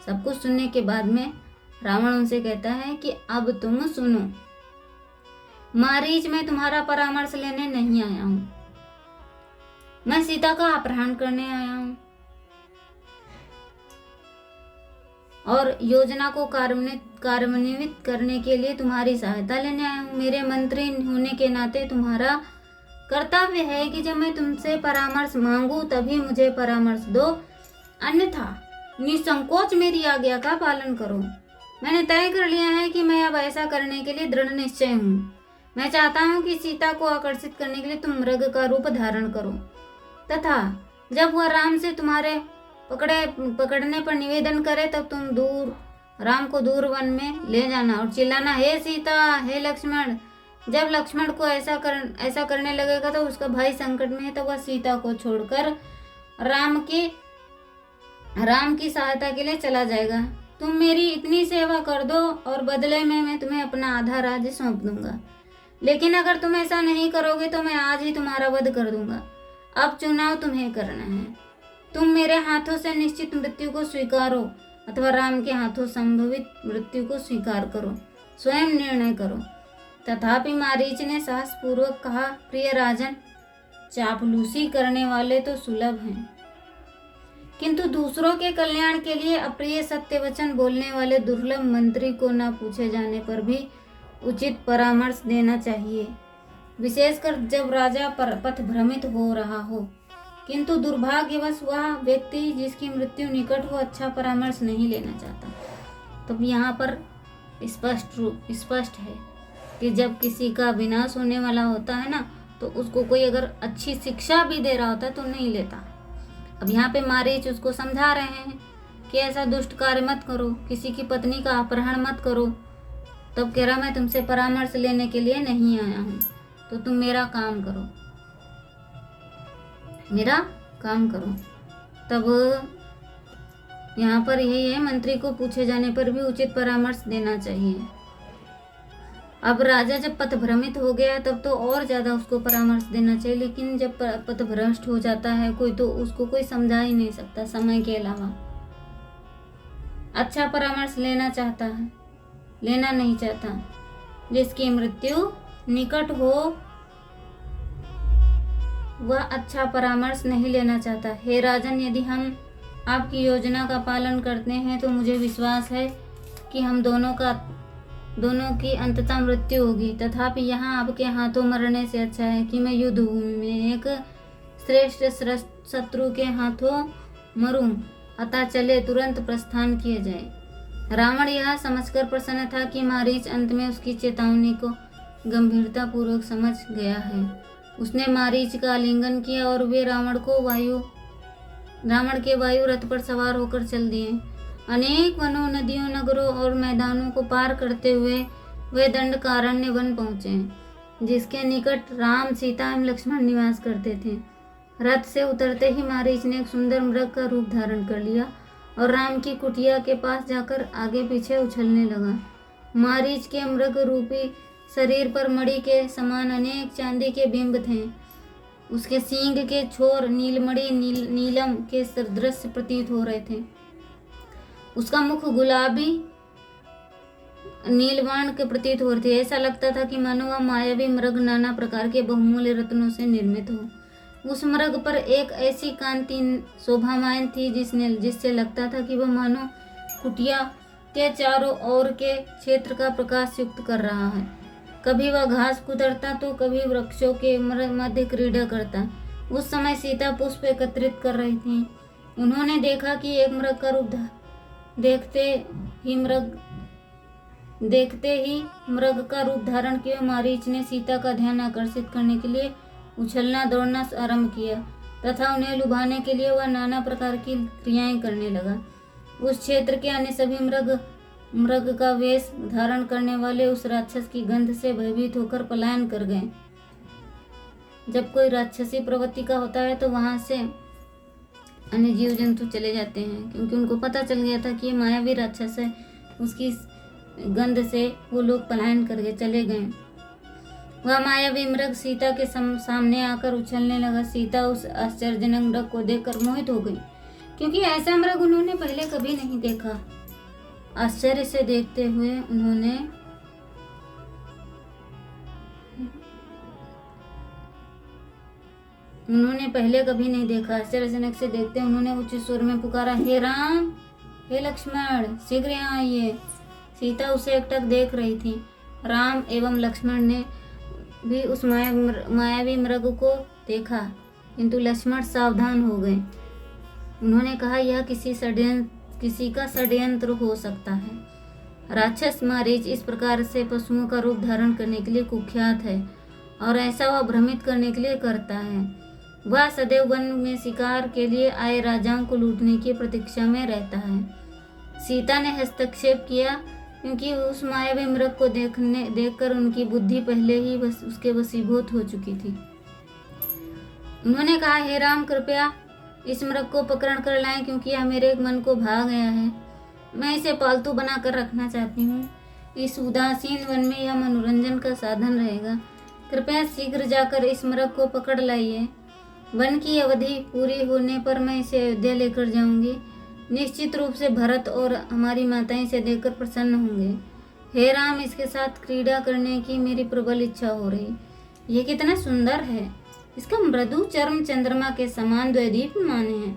सब कुछ सुनने के बाद में रावण उनसे कहता है कि अब तुम सुनो। मारीच, मैं तुम्हारा परामर्श लेने नहीं आया हूँ, मैं सीता का अपहरण करने आया हूँ और योजना को कार्यान्वित करने के लिए तुम्हारी सहायता लेने आया हूँ। मेरे मंत्री होने के नाते तुम्हारा कर्तव्य है कि जब मैं तुमसे परामर्श मांगू तभी मुझे परामर्श दो, अन्यथा निसंकोच मेरी आज्ञा का पालन करो। मैंने तय कर लिया है कि मैं अब ऐसा करने के लिए दृढ़ निश्चय हूँ। मैं चाहता हूँ कि सीता को आकर्षित करने के लिए तुम मृग का रूप धारण करो तथा जब वह राम से तुम्हारे पकड़ने पर निवेदन करे तब तुम राम को दूर वन में ले जाना और चिल्लाना, हे सीता, हे लक्ष्मण। जब लक्ष्मण को ऐसा करने लगेगा तो उसका भाई संकट में है, तो वह सीता को छोड़कर राम की सहायता के लिए चला जाएगा। तुम मेरी इतनी सेवा कर दो और बदले में मैं तुम्हें अपना आधा राज्य सौंप दूंगा। लेकिन अगर तुम ऐसा नहीं करोगे तो मैं आज ही तुम्हारा वध कर दूंगा। अब चुनाव तुम्हें करना है। तुम मेरे हाथों से निश्चित मृत्यु को स्वीकारो अथवा राम के हाथों संभवित मृत्यु को स्वीकार करो, स्वयं निर्णय करो। तथापि मारीच ने साहसपूर्वक कहा, प्रिय राजन, चापलूसी करने वाले तो सुलभ हैं, किंतु दूसरों के कल्याण के लिए अप्रिय सत्य वचन बोलने वाले दुर्लभ मंत्री को न पूछे जाने पर भी उचित परामर्श देना चाहिए, विशेषकर जब राजा पथ भ्रमित हो रहा हो। किंतु दुर्भाग्यवश वह व्यक्ति जिसकी मृत्यु निकट हो अच्छा परामर्श नहीं लेना चाहता। तो यहाँ पर स्पष्ट है कि जब किसी का विनाश होने वाला होता है ना, तो उसको कोई अगर अच्छी शिक्षा भी दे रहा होता तो नहीं लेता। अब यहाँ पे मारीच उसको समझा रहे हैं कि ऐसा दुष्ट कार्य मत करो, किसी की पत्नी का अपहरण मत करो। तब कह रहा मैं तुमसे परामर्श लेने के लिए नहीं आया हूँ, तो तुम मेरा काम करो, मेरा काम करो। तब यहाँ पर यही है, मंत्री को पूछे जाने पर भी उचित परामर्श देना चाहिए। अब राजा जब पथभ्रमित हो गया तब तो और ज़्यादा उसको परामर्श देना चाहिए, लेकिन जब पथभ्रष्ट हो जाता है कोई तो उसको कोई समझा ही नहीं सकता समय के अलावा। अच्छा परामर्श लेना चाहता है, लेना नहीं चाहता। जिसकी मृत्यु निकट हो वह अच्छा परामर्श नहीं लेना चाहता। हे राजन, यदि हम आपकी योजना का पालन करते हैं तो मुझे विश्वास है कि हम दोनों की अंततः मृत्यु होगी। तथापि यहाँ आपके हाथों मरने से अच्छा है कि मैं युद्ध भूमि में एक श्रेष्ठ शत्रु के हाथों मरूं। अतः चले तुरंत प्रस्थान किए जाए। रावण यह समझकर प्रसन्न था कि मारीच अंत में उसकी चेतावनी को गंभीरता पूर्वक समझ गया है। उसने मारीच का आलिंगन किया और वे रावण के वायु रथ पर सवार होकर चल दिए। अनेक वनों, नदियों, नगरों और मैदानों को पार करते हुए वे दंडकारण्य वन पहुंचे, जिसके निकट राम, सीता एवं लक्ष्मण निवास करते थे। रथ से उतरते ही मारीच ने एक सुंदर मृग का रूप धारण कर लिया और राम की कुटिया के पास जाकर आगे पीछे उछलने लगा। मारीच के मृग रूपी शरीर पर मणि के समान अनेक चांदी के बिंब थे। उसके सींग के छोर नीलमणि नीलम के सदृश प्रतीत हो रहे थे। उसका मुख गुलाबी नीलवाण के प्रतीत हो रहे थे। ऐसा लगता था कि मानो वह मायावी मृग नाना प्रकार के बहुमूल्य रत्नों से निर्मित हो। उस मृग पर एक ऐसी कांति शोभामायन थी जिससे लगता था कि वह मानो कुटिया के चारों ओर के क्षेत्र का प्रकाश युक्त कर रहा है। कभी वह घास कुतरता तो कभी वृक्षों के मध्य क्रीड़ा करता। उस समय सीता पुष्प एकत्रित कर रही थी। उन्होंने देखा कि एक मृग का रूप देखते ही मृग का रूप धारण किया। मारीच ने सीता का ध्यान आकर्षित करने के लिए उछलना दौड़ना आरंभ किया तथा उन्हें लुभाने के लिए वह नाना प्रकार की क्रियाएं करने लगा। उस क्षेत्र के अन्य सभी मृग का वेश धारण करने वाले उस राक्षस की गंध से भयभीत होकर पलायन कर गए। जब कोई राक्षसी प्रवृत्ति का होता है तो वहां से अन्य जीव जंतु चले जाते हैं, क्योंकि उनको पता चल गया था कि ये मायावी राक्षस है। उसकी गंध से वो लोग पलायन करके चले गए। वह मायावी मृग सीता के सामने आकर उछलने लगा। सीता उस आश्चर्यजनक मृग को देखकर मोहित हो गई, क्योंकि ऐसा मृग उन्होंने पहले कभी नहीं देखा। आश्चर्य से देखते हुए उन्होंने पहले कभी नहीं देखा। आश्चर्यजनक से देखते उन्होंने उच्च स्वर में पुकारा, हे राम, हे लक्ष्मण, शीघ्र यहाँ आइए। सीता उसे एकटक देख रही थी। राम एवं लक्ष्मण ने भी उस मायावी मृग को देखा, किंतु लक्ष्मण सावधान हो गए। उन्होंने कहा, यह किसी का षड्यंत्र हो सकता है। राक्षस मारीच इस प्रकार से पशुओं का रूप धारण करने के लिए कुख्यात है और ऐसा वह भ्रमित करने के लिए करता है। वह सदैव वन में शिकार के लिए आए राजाओं को लूटने की प्रतीक्षा में रहता है। सीता ने हस्तक्षेप किया, क्योंकि उस मायावी मृग को देखकर उनकी बुद्धि पहले ही उसके वशीभूत हो चुकी थी। उन्होंने कहा, हे राम, कृपया इस मृग को पकड़ कर लाएं, क्योंकि यह मेरे मन को भा गया है। मैं इसे पालतू बनाकर रखना चाहती हूँ। इस उदासीन वन में यह मनोरंजन का साधन रहेगा। कृपया शीघ्र जाकर इस मृग को पकड़ लाइए। वन की अवधि पूरी होने पर मैं इसे अयोध्या लेकर जाऊंगी। निश्चित रूप से भरत और हमारी माताएं इसे देखकर प्रसन्न होंगे। हे राम, इसके साथ क्रीड़ा करने की मेरी प्रबल इच्छा हो रही। ये कितना सुंदर है। इसका मृदु चर्म चंद्रमा के समान द्वैदीप्यमान है।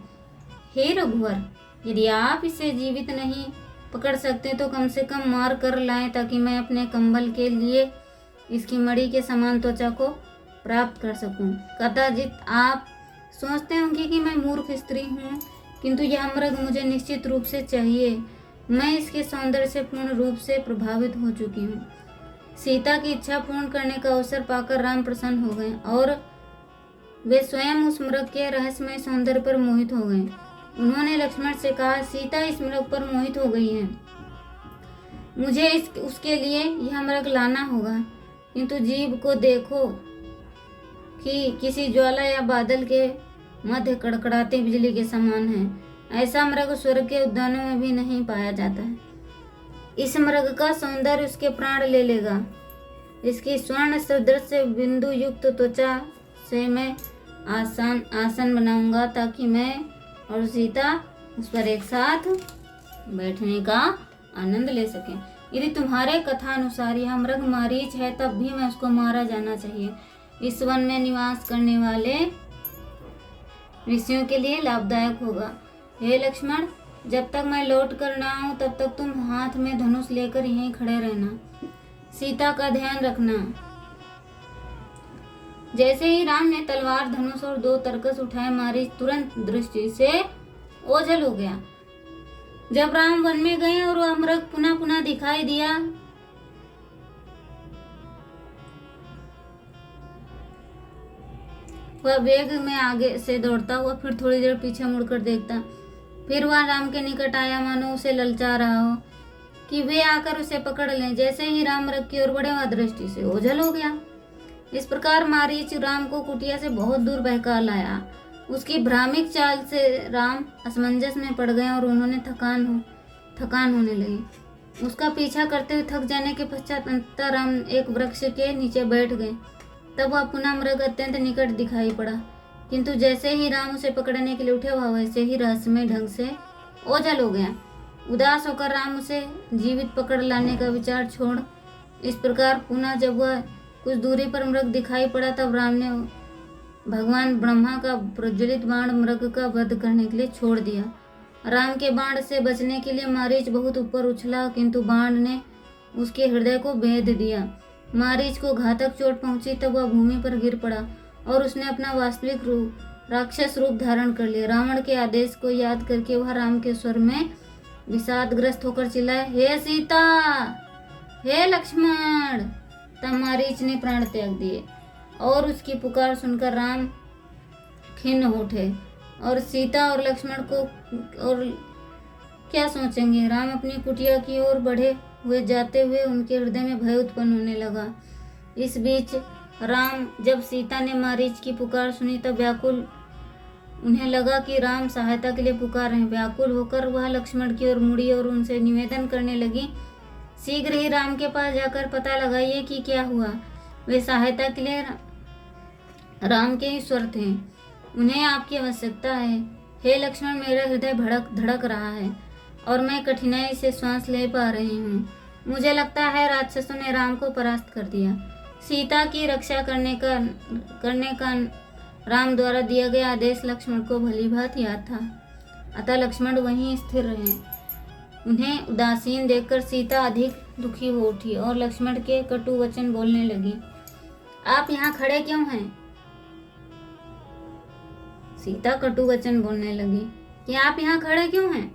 हे रघुवर, यदि आप इसे जीवित नहीं पकड़ सकते तो कम से कम मार कर लाएं, ताकि मैं अपने कंबल के लिए इसकी मणि के समान त्वचा को प्राप्त कर सकूं। कदाचित आप सोचते होंगे कि मैं मूर्ख स्त्री हूँ, किंतु यह मृग मुझे निश्चित रूप से चाहिए। मैं इसके सौंदर्य से पूर्ण रूप से प्रभावित हो चुकी हूँ। सीता की इच्छा पूर्ण करने का अवसर पाकर राम प्रसन्न हो गए और वे स्वयं उस मृग के रहस्यमय सौंदर्य पर मोहित हो गए। उन्होंने लक्ष्मण से कहा, सीता इस मृग पर मोहित हो गई है, मुझे उसके लिए यह मृग लाना होगा, किंतु जीव को देखो कि किसी ज्वाला या बादल के मध्य कड़कड़ाती बिजली के समान है। ऐसा मृग स्वर्ग के उद्यानों में भी नहीं पाया जाता है। इस मृग का सौंदर्य उसके प्राण ले लेगा। इसकी स्वर्ण सदृश बिंदु युक्त त्वचा से मैं आसन बनाऊंगा ताकि मैं और सीता उस पर एक साथ बैठने का आनंद ले सकें। यदि तुम्हारे कथा अनुसार यह मृग मारीच है, तब भी मैं उसको मारा जाना चाहिए। इस वन में निवास करने वाले ऋषियों के लिए लाभदायक होगा। हे लक्ष्मण, जब तक मैं लौट कर ना आऊं तब तक तुम हाथ में धनुष लेकर यहीं खड़े रहना। सीता का ध्यान रखना। जैसे ही राम ने तलवार, धनुष और 2 तरकस उठाए, मारीच तुरंत दृष्टि से ओझल हो गया। जब राम वन में गए और वह मृग पुनः पुनः दिखाई दिया, वह वेग में आगे से दौड़ता हुआ फिर थोड़ी देर पीछे मुड़कर देखता। फिर वह राम के निकट आया, मानो उसे ललचा रहा हो कि वे आकर उसे पकड़ लें। जैसे ही राम मृग की ओर बढ़े, वह दृष्टि से ओझल हो गया। इस प्रकार मारीच राम को कुटिया से बहुत दूर बहका लाया। उसकी भ्रामिक चाल से राम असमंजस में पड़ गए और उन्होंने थकान होने लगी। उसका पीछा करते हुए थक जाने के पश्चात अंततः राम एक वृक्ष के नीचे बैठ गए। तब वह पुनः मृग अत्यंत निकट दिखाई पड़ा, किंतु जैसे ही राम उसे पकड़ने के लिए उठे, वह वैसे ही रहस्यमय ढंग से ओझल हो गया। उदास होकर राम उसे जीवित पकड़ लाने का विचार छोड़ इस प्रकार पुनः जब वह कुछ दूरी पर मृग दिखाई पड़ा, तब राम ने भगवान ब्रह्मा का प्रज्वलित बाण मृग का वध करने के लिए छोड़ दिया। राम के बाण से बचने के लिए मारीच बहुत ऊपर उछला, किंतु बाण ने उसके हृदय को भेद दिया। मारीच को घातक चोट पहुंची, तब वह भूमि पर गिर पड़ा और उसने अपना वास्तविक रूप राक्षस रूप धारण कर लिया। रावण के आदेश को याद करके वह राम के स्वर में विषादग्रस्त होकर चिल्लाए, हे सीता, हे लक्ष्मण। तब मारीच ने प्राण त्याग दिए और उसकी पुकार सुनकर राम खिन्न हो उठे और सीता और लक्ष्मण को और क्या सोचेंगे। राम अपनी कुटिया की ओर बढ़े हुए जाते हुए उनके हृदय में भय उत्पन्न होने लगा। इस बीच राम जब सीता ने मारीच की पुकार सुनी, तब व्याकुल उन्हें लगा कि राम सहायता के लिए पुकार रहे हैं। व्याकुल होकर वह लक्ष्मण की ओर मुड़ी और उनसे निवेदन करने लगी, शीघ्र ही राम के पास जाकर पता लगाइए कि क्या हुआ। वे सहायता के लिए राम के ही स्वर थे, उन्हें आपकी आवश्यकता है। हे लक्ष्मण, मेरा हृदय धड़क रहा है और मैं कठिनाई से श्वास ले पा रही हूँ। मुझे लगता है राक्षसों ने राम को परास्त कर दिया। सीता की रक्षा करने का राम द्वारा दिया गया आदेश लक्ष्मण को भली भांति याद था, अतः लक्ष्मण वहीं स्थिर रहे। उन्हें उदासीन देखकर सीता अधिक दुखी हो उठी और लक्ष्मण के कटु वचन बोलने लगी। आप यहाँ खड़े क्यों हैं? सीता कटु वचन बोलने लगी कि आप यहाँ खड़े क्यों हैं?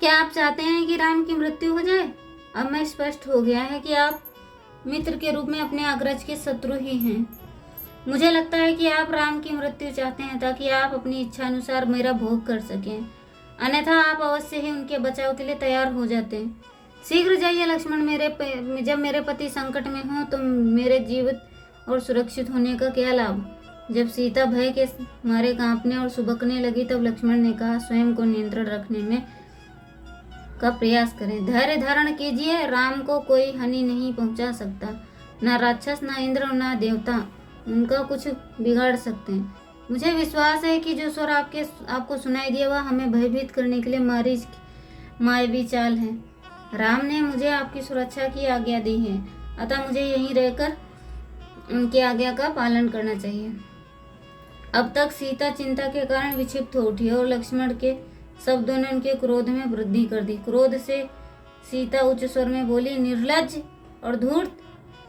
क्या आप चाहते हैं कि राम की मृत्यु हो जाए? अब मैं स्पष्ट हो गया है कि आप मित्र के रूप में अपने अग्रज के शत्रु ही हैं। मुझे लगता है कि आप राम की मृत्यु चाहते हैं ताकि आप अपनी इच्छा अनुसार मेरा भोग कर सकें, अन्यथा आप अवश्य ही उनके बचाव के लिए तैयार हो जाते हैं। शीघ्र जाइए लक्ष्मण, जब मेरे पति संकट में हो तो मेरे जीवित और सुरक्षित होने का क्या लाभ। जब सीता भय के मारे कांपने और सुबकने लगी, तब लक्ष्मण ने कहा, स्वयं को नियंत्रण रखने में का प्रयास करें, धैर्य धारण कीजिए। राम को कोई हानि नहीं पहुंचा सकता, ना राक्षस, ना इंद्र, ना देवता उनका कुछ बिगाड़ सकते हैं। मुझे विश्वास है कि जो स्वर आपको सुनाई दिया वह हमें भयभीत करने के लिए मारीच की मायावी चाल है। राम ने मुझे आपकी सुरक्षा की आज्ञा दी है, अतः मुझे यहीं रहकर उनकी आज्ञा का पालन करना चाहिए। अब तक सीता चिंता के कारण विक्षिप्त हो उठी और लक्ष्मण के शब्दों ने उनके क्रोध में वृद्धि कर दी। क्रोध से सीता उच्च स्वर में बोली, निर्लज्ज और धूर्त,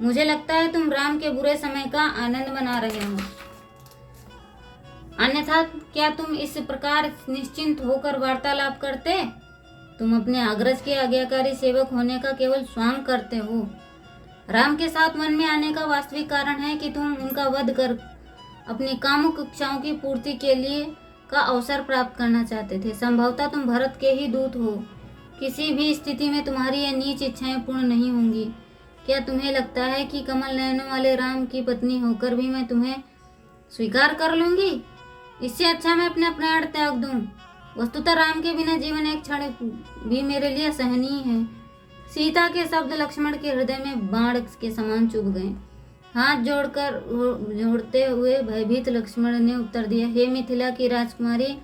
मुझे लगता है तुम राम के बुरे समय का आनंद मना रहे हो। अन्यथा क्या तुम इस प्रकार निश्चिंत होकर वार्तालाप करते? तुम अपने अग्रज के आज्ञाकारी सेवक होने का केवल स्वांग करते हो। राम के साथ वन में आने का वास्तविक कारण है कि तुम उनका वध कर अपनी कामुक इच्छाओं की पूर्ति के लिए का अवसर प्राप्त करना चाहते थे। संभवतः तुम भरत के ही दूत हो। किसी भी स्थिति में तुम्हारी ये नीच इच्छाएं पूर्ण नहीं होंगी। क्या तुम्हें लगता है कि कमल नयनों वाले राम की पत्नी होकर भी मैं तुम्हें स्वीकार कर लूंगी? इससे अच्छा मैं अपने प्राण त्याग दूं। वस्तुतः राम के बिना जीवन एक क्षण भी मेरे लिए असहनीय है। सीता के शब्द लक्ष्मण के हृदय में बाण के समान चुभ गए। हाथ जोड़ते हुए भयभीत लक्ष्मण ने उत्तर दिया, हे मिथिला की राजकुमारी,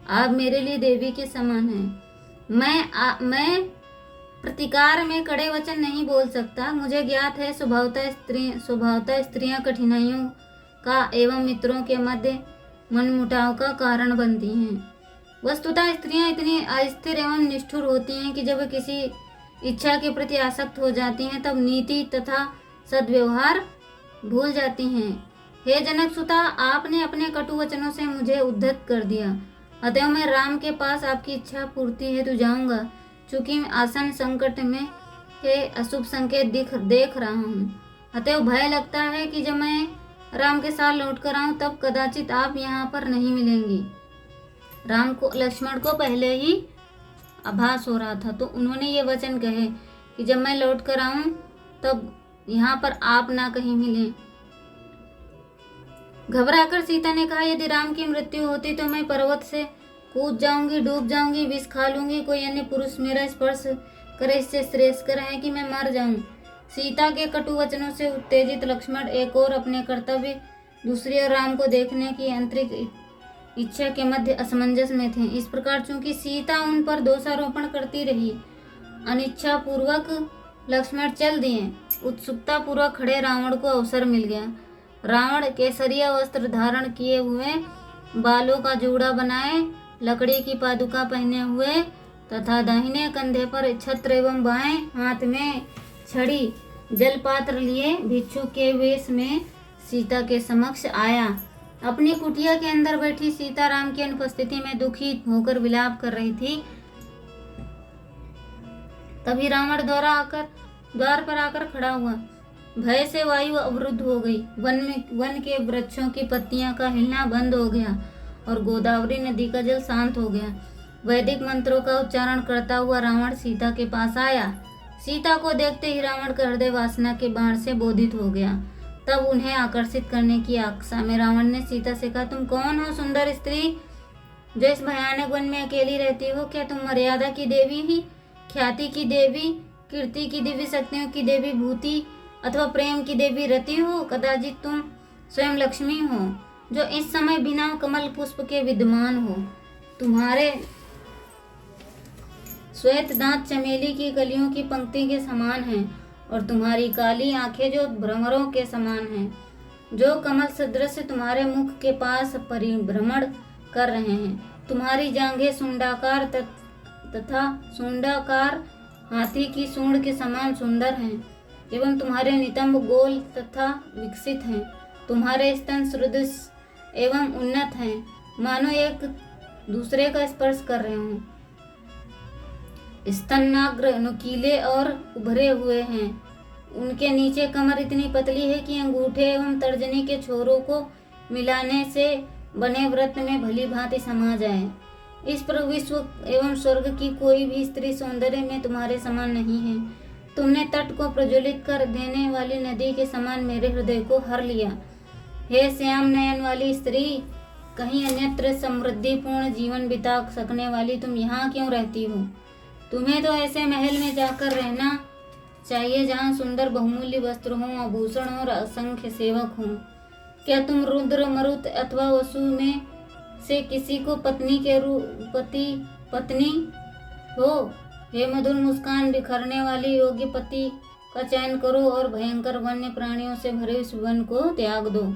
आप मेरे लिए देवी के समान हैं। मैं प्रतिकार में कड़े वचन नहीं बोल सकता। मुझे ज्ञात है स्वभावतः स्त्रियां कठिनाइयों का एवं मित्रों के मध्य मनमुटाव का कारण बनती हैं। वस्तुतः स्त्रियां इतनी अस्थिर एवं निष्ठुर होती हैं कि जब किसी इच्छा के प्रति आसक्त हो जाती हैं तब नीति तथा सद्व्यवहार भूल जाती हैं। हे जनक सुता, आपने अपने कटु वचनों से मुझे उद्धत कर दिया, अतः मैं राम के पास आपकी इच्छा पूर्ति हेतु जाऊंगा। चूंकि आसन संकट में के अशुभ संकेत देख रहा हूँ, अतः भय लगता है कि जब मैं राम के साथ लौट कर आऊं तब कदाचित आप यहाँ पर नहीं मिलेंगी। लक्ष्मण को पहले ही आभास हो रहा था, तो उन्होंने ये वचन कहे कि जब मैं लौट कर आऊं तब यहाँ पर आप ना कहीं मिलें। घबराकर सीता ने कहा, यदि राम की मृत्यु होती तो मैं पर्वत से कूद जाऊंगी, डूब जाऊंगी, विष खा लूंगी। कोई अन्य पुरुष मेरा स्पर्श करे, इससे श्रेयस्कर है कि मैं मर जाऊं। सीता के कटु वचनों से उत्तेजित लक्ष्मण एक और अपने कर्तव्य, दूसरी ओर राम को देखने की आंतरिक इच्छा के मध्य असमंजस में थे। इस प्रकार चूंकि सीता उन पर दोषारोपण करती रही, अनिच्छा पूर्वक लक्ष्मण चल दिए। उत्सुकता पूर्वक खड़े रावण को अवसर मिल गया। रावण केसरिया वस्त्र धारण किए हुए, बालों का जूड़ा बनाए, लकड़ी की पादुका पहने हुए तथा दाहिने कंधे पर छत्र एवं बाएं हाथ में छड़ी जलपात्र लिए भिक्षु के वेश में सीता के समक्ष आया। अपनी कुटिया के अंदर बैठी सीता राम की अनुपस्थिति में दुखी होकर विलाप कर रही थी। तभी रावण द्वार पर आकर खड़ा हुआ। भय से वायु अवरुद्ध हो गई। वन के वृक्षों की पत्तियां का हिलना बंद हो गया और गोदावरी नदी का जल शांत हो गया। वैदिक मंत्रों का उच्चारण करता हुआ रावण सीता के पास आया। सीता को देखते ही रावण का हृदय वासना के बाण से बोधित हो गया। तब उन्हें आकर्षित करने की आशा में रावण ने सीता से कहा, तुम कौन हो सुंदर स्त्री जो इस भयानक वन में अकेली रहती हो? क्या तुम मर्यादा की देवी ही, ख्याति की देवी, कीर्ति की दिव्य शक्तियों की देवी भूति अथवा प्रेम की देवी रति हो? कदाचित तुम स्वयं लक्ष्मी हो जो इस समय बिना कमल पुष्प के विद्यमान हो। तुम्हारे श्वेत दांत चमेली की कलियों की पंक्ति के समान हैं और तुम्हारी काली आंखें जो भ्रमरों के समान हैं जो कमल सदृश तुम्हारे मुख के पास परिभ्रमण कर रहे हैं। तुम्हारी जांघें सुंडाकार तथा सुंडाकार हाथी की सूंड के समान सुंदर हैं एवं तुम्हारे नितंब गोल तथा विकसित हैं। तुम्हारे स्तन सुदृढ़ एवं उन्नत हैं, मानो एक दूसरे का स्पर्श कर रहे हों। स्तनाग्र नुकीले और उभरे हुए हैं। उनके नीचे कमर इतनी पतली है कि अंगूठे एवं तर्जनी के छोरों को मिलाने से बने व्रत में भली भांति समा जाए। इस पर विश्व एवं स्वर्ग की कोई भी स्त्री सौंदर्य में तुम्हारे समान नहीं है। तुमने तट को प्रज्वलित कर देने वाली नदी के समान मेरे हृदय को हर लिया। हे श्याम नयन वाली स्त्री, कहीं अन्यत्र समृद्धिपूर्ण जीवन बिता सकने वाली तुम यहाँ क्यों रहती हो? तुम्हें तो ऐसे महल में जाकर रहना चाहिए जहाँ सुंदर बहुमूल्य वस्त्र हों, आभूषण और असंख्य सेवक हों। क्या तुम रुद्र, मरुत अथवा वसु में से किसी को पत्नी के पत्नी हो? हे मधुर मुस्कान बिखरने वाली योग्य पति का चयन करो और भयंकर वन्य प्राणियों से भरे इस वन को त्याग दो।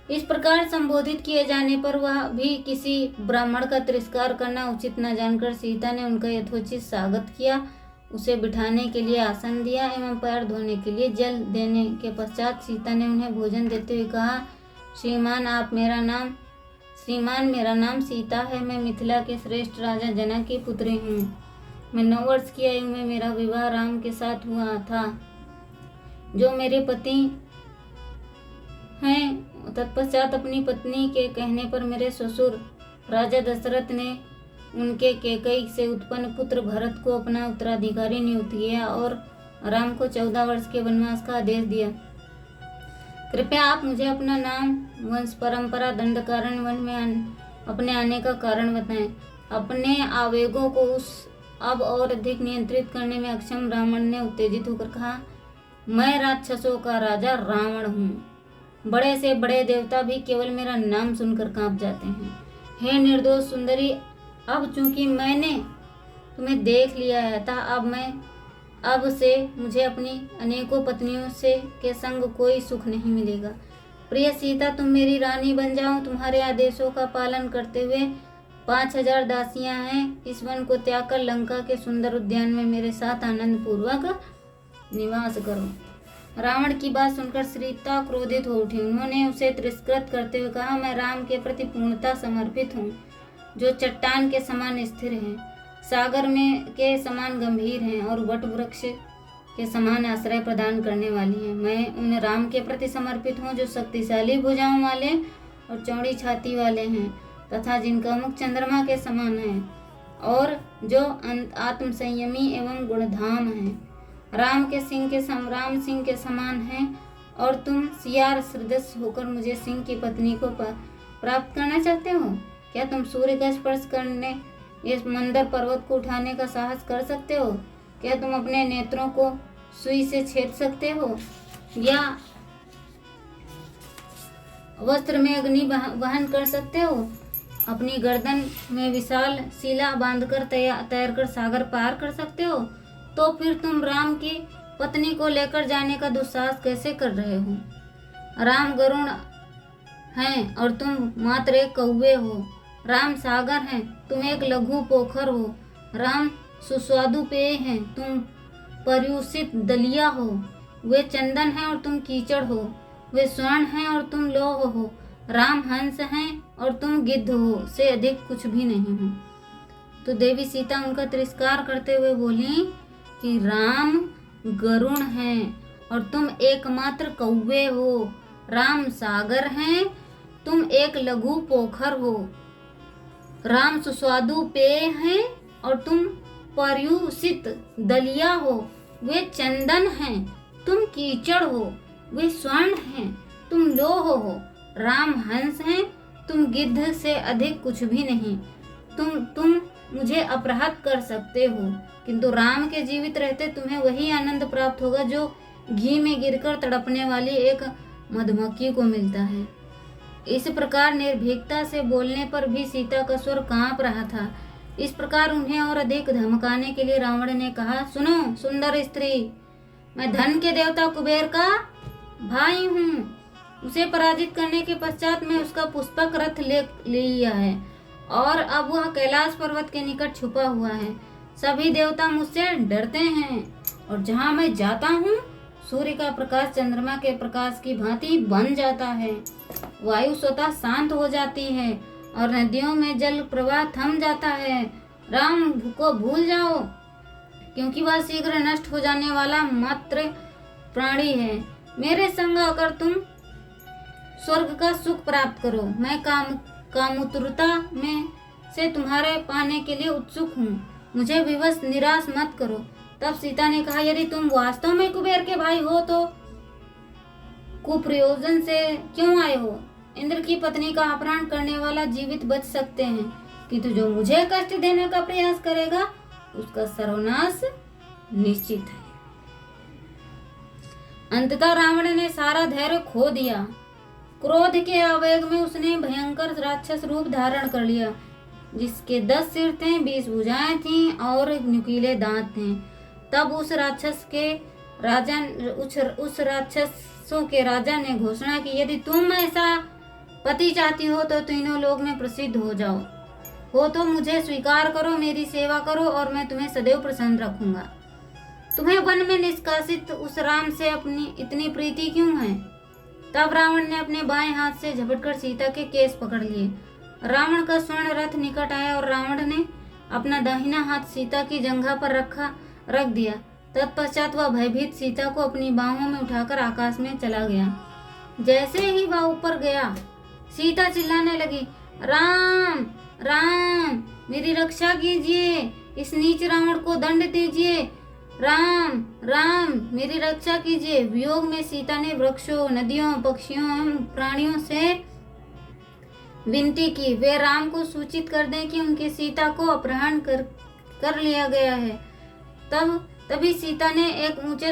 इस प्रकार संबोधित किए जाने पर वह भी किसी ब्राह्मण का तिरस्कार करना उचित न जानकर सीता ने उनका यथोचित स्वागत किया। उसे बिठाने के लिए आसन दिया एवं पैर धोने के लिए जल देने के पश्चात सीता ने उन्हें भोजन देते हुए कहा, श्रीमान मेरा नाम सीता है। मैं मिथिला के श्रेष्ठ राजा जनक की पुत्री हूँ। मैं 9 वर्ष की आयु में मेरा विवाह राम के साथ हुआ था, जो मेरे पति हैं। तत्पश्चात अपनी पत्नी के कहने पर मेरे ससुर राजा दशरथ ने उनके कैकेयी से उत्पन्न पुत्र भरत को अपना उत्तराधिकारी नियुक्त किया और राम को 14 वर्ष के वनवास का आदेश दिया। कृपया आप मुझे अपना नाम, वंश परंपरा, दंडकारण्य वन में अपने आने का कारण बताएं। अपने आवेगों को अब और अधिक नियंत्रित करने में अक्षम रावण ने उत्तेजित होकर कहा, मैं राक्षसों का राजा रावण हूँ। बड़े से बड़े देवता भी केवल मेरा नाम सुनकर कांप जाते हैं। हे निर्दोष सुंदरी, अब चूंकि मैंने तुम्हें देख लिया है, अब से मुझे अपनी अनेकों पत्नियों के संग कोई सुख नहीं मिलेगा। प्रिय सीता, तुम मेरी रानी बन जाओ। तुम्हारे आदेशों का पालन करते हुए 5000 दासियां हैं। इस वन को त्याग कर लंका के सुंदर उद्यान में मेरे साथ आनंद पूर्वक निवास करो। रावण की बात सुनकर सीता क्रोधित हो उठी। उन्होंने उसे तिरस्कृत करते हुए कहा, मैं राम के प्रति पूर्णतः समर्पित हूँ, जो चट्टान के समान स्थिर है, सागर में के समान गंभीर हैं और वट वृक्ष के समान आश्रय प्रदान करने वाली हैं। मैं उन राम के प्रति समर्पित हूँ जो शक्तिशाली भुजाओं वाले और चौड़ी छाती वाले हैं तथा जिनका मुख चंद्रमा के समान है और जो आत्म संयमी एवं गुणधाम है। राम सिंह के समान हैं और तुम सियार सदृश होकर मुझे सिंह की पत्नी को प्राप्त करना चाहते हो। क्या तुम सूर्य का स्पर्श करने इस मंदर पर्वत को उठाने का साहस कर सकते हो? क्या तुम अपने नेत्रों को सुई से छेद सकते हो या वस्त्र में अग्नि वहन कर सकते हो? अपनी गर्दन में विशाल शिला बांधकर तैरकर सागर पार कर सकते हो? तो फिर तुम राम की पत्नी को लेकर जाने का दुस्साहस कैसे कर रहे हो? राम गरुण हैं और तुम मात्र एक कौवे हो। राम सागर हैं, तुम एक लघु पोखर हो। राम सुस्वादु पेय हैं, तुम पर्युषित दलिया हो। वे चंदन हैं और तुम कीचड़ हो। वे स्वर्ण हैं और तुम लौह हो। राम हंस हैं और तुम गिद्ध हो, से अधिक कुछ भी नहीं हो। तो देवी सीता उनका तिरस्कार करते हुए बोली कि राम गरुण हैं और तुम एकमात्र कौवे हो। राम सागर हैं, तुम एक लघु पोखर हो। राम सुस्वादु पेय हैं और तुम पर्युषित दलिया हो। वे चंदन हैं, तुम कीचड़ हो। वे स्वर्ण हैं, तुम लौह हो। राम हंस हैं, तुम गिद्ध, से अधिक कुछ भी नहीं। तुम मुझे अपराध कर सकते हो, किंतु राम के जीवित रहते तुम्हें वही आनंद प्राप्त होगा जो घी में गिरकर तड़पने वाली एक मधुमक्खी को मिलता है। इस प्रकार निर्भीकता से बोलने पर भी सीता का स्वर कांप रहा था। इस प्रकार उन्हें और अधिक धमकाने के लिए रावण ने कहा, सुनो सुंदर स्त्री, मैं धन के देवता कुबेर का भाई हूँ। उसे पराजित करने के पश्चात मैं उसका पुष्पक रथ ले लिया है और अब वह कैलाश पर्वत के निकट छुपा हुआ है। सभी देवता मुझसे डरते हैं और जहाँ मैं जाता हूँ सूर्य का प्रकाश चंद्रमा के प्रकाश की भांति बन जाता है। वायु स्वतः शांत हो जाती है और नदियों में जल प्रवाह थम जाता है। राम को भूल जाओ, क्योंकि वह शीघ्र नष्ट हो जाने वाला मात्र प्राणी है। मेरे संग आकर तुम स्वर्ग का सुख प्राप्त करो। मैं कामुत्रता में से तुम्हारे पाने के लिए उत्सुक हूँ। मुझे विवश निराश मत करो। तब सीता ने कहा, यदि तुम वास्तव में कुबेर के भाई हो तो कुप्रयोजन से क्यों आए हो? इंद्र की पत्नी का अपहरण करने वाला जीवित बच सकते हैं, किंतु जो मुझे कष्ट देने का प्रयास करेगा उसका सर्वनाश निश्चित है। अंततः रावण ने सारा धैर्य खो दिया। क्रोध के आवेग में उसने भयंकर राक्षस रूप धारण कर लिया, जिसके 10 सिर थे, 20 भुजाएं थीं और नुकीले दांत थे। तब उस राक्षसों के राजा ने घोषणा की, यदि तुम ऐसा पति चाहती हो तो तीनों लोग में प्रसिद्ध हो जाओ। हो तो मुझे स्वीकार करो, मेरी सेवा करो और मैं तुम्हें सदैव प्रसन्न रखूंगा। तुम्हें वन में निष्कासित उस राम से अपनी इतनी प्रीति क्यों है? तब रावण ने अपने बाएं हाथ से झपटकर सीता के केस पकड़ लिए। रावण का स्वर्ण रथ निकट आया और रावण ने अपना दाहिना हाथ सीता की जंघा पर रख दिया। तत्पश्चात वह भयभीत सीता को अपनी बाहों में उठाकर आकाश में चला गया। जैसे ही वह ऊपर गया, सीता चिल्लाने लगी, राम राम मेरी रक्षा कीजिए, इस नीच रावण को दंड दीजिए, राम राम मेरी रक्षा कीजिए। वियोग में सीता ने वृक्षों, नदियों, पक्षियों एवं प्राणियों से विनती की वे राम को सूचित कर दें कि उनकी सीता को अपहरण कर लिया गया है। तभी सीता ने एक ऊंचे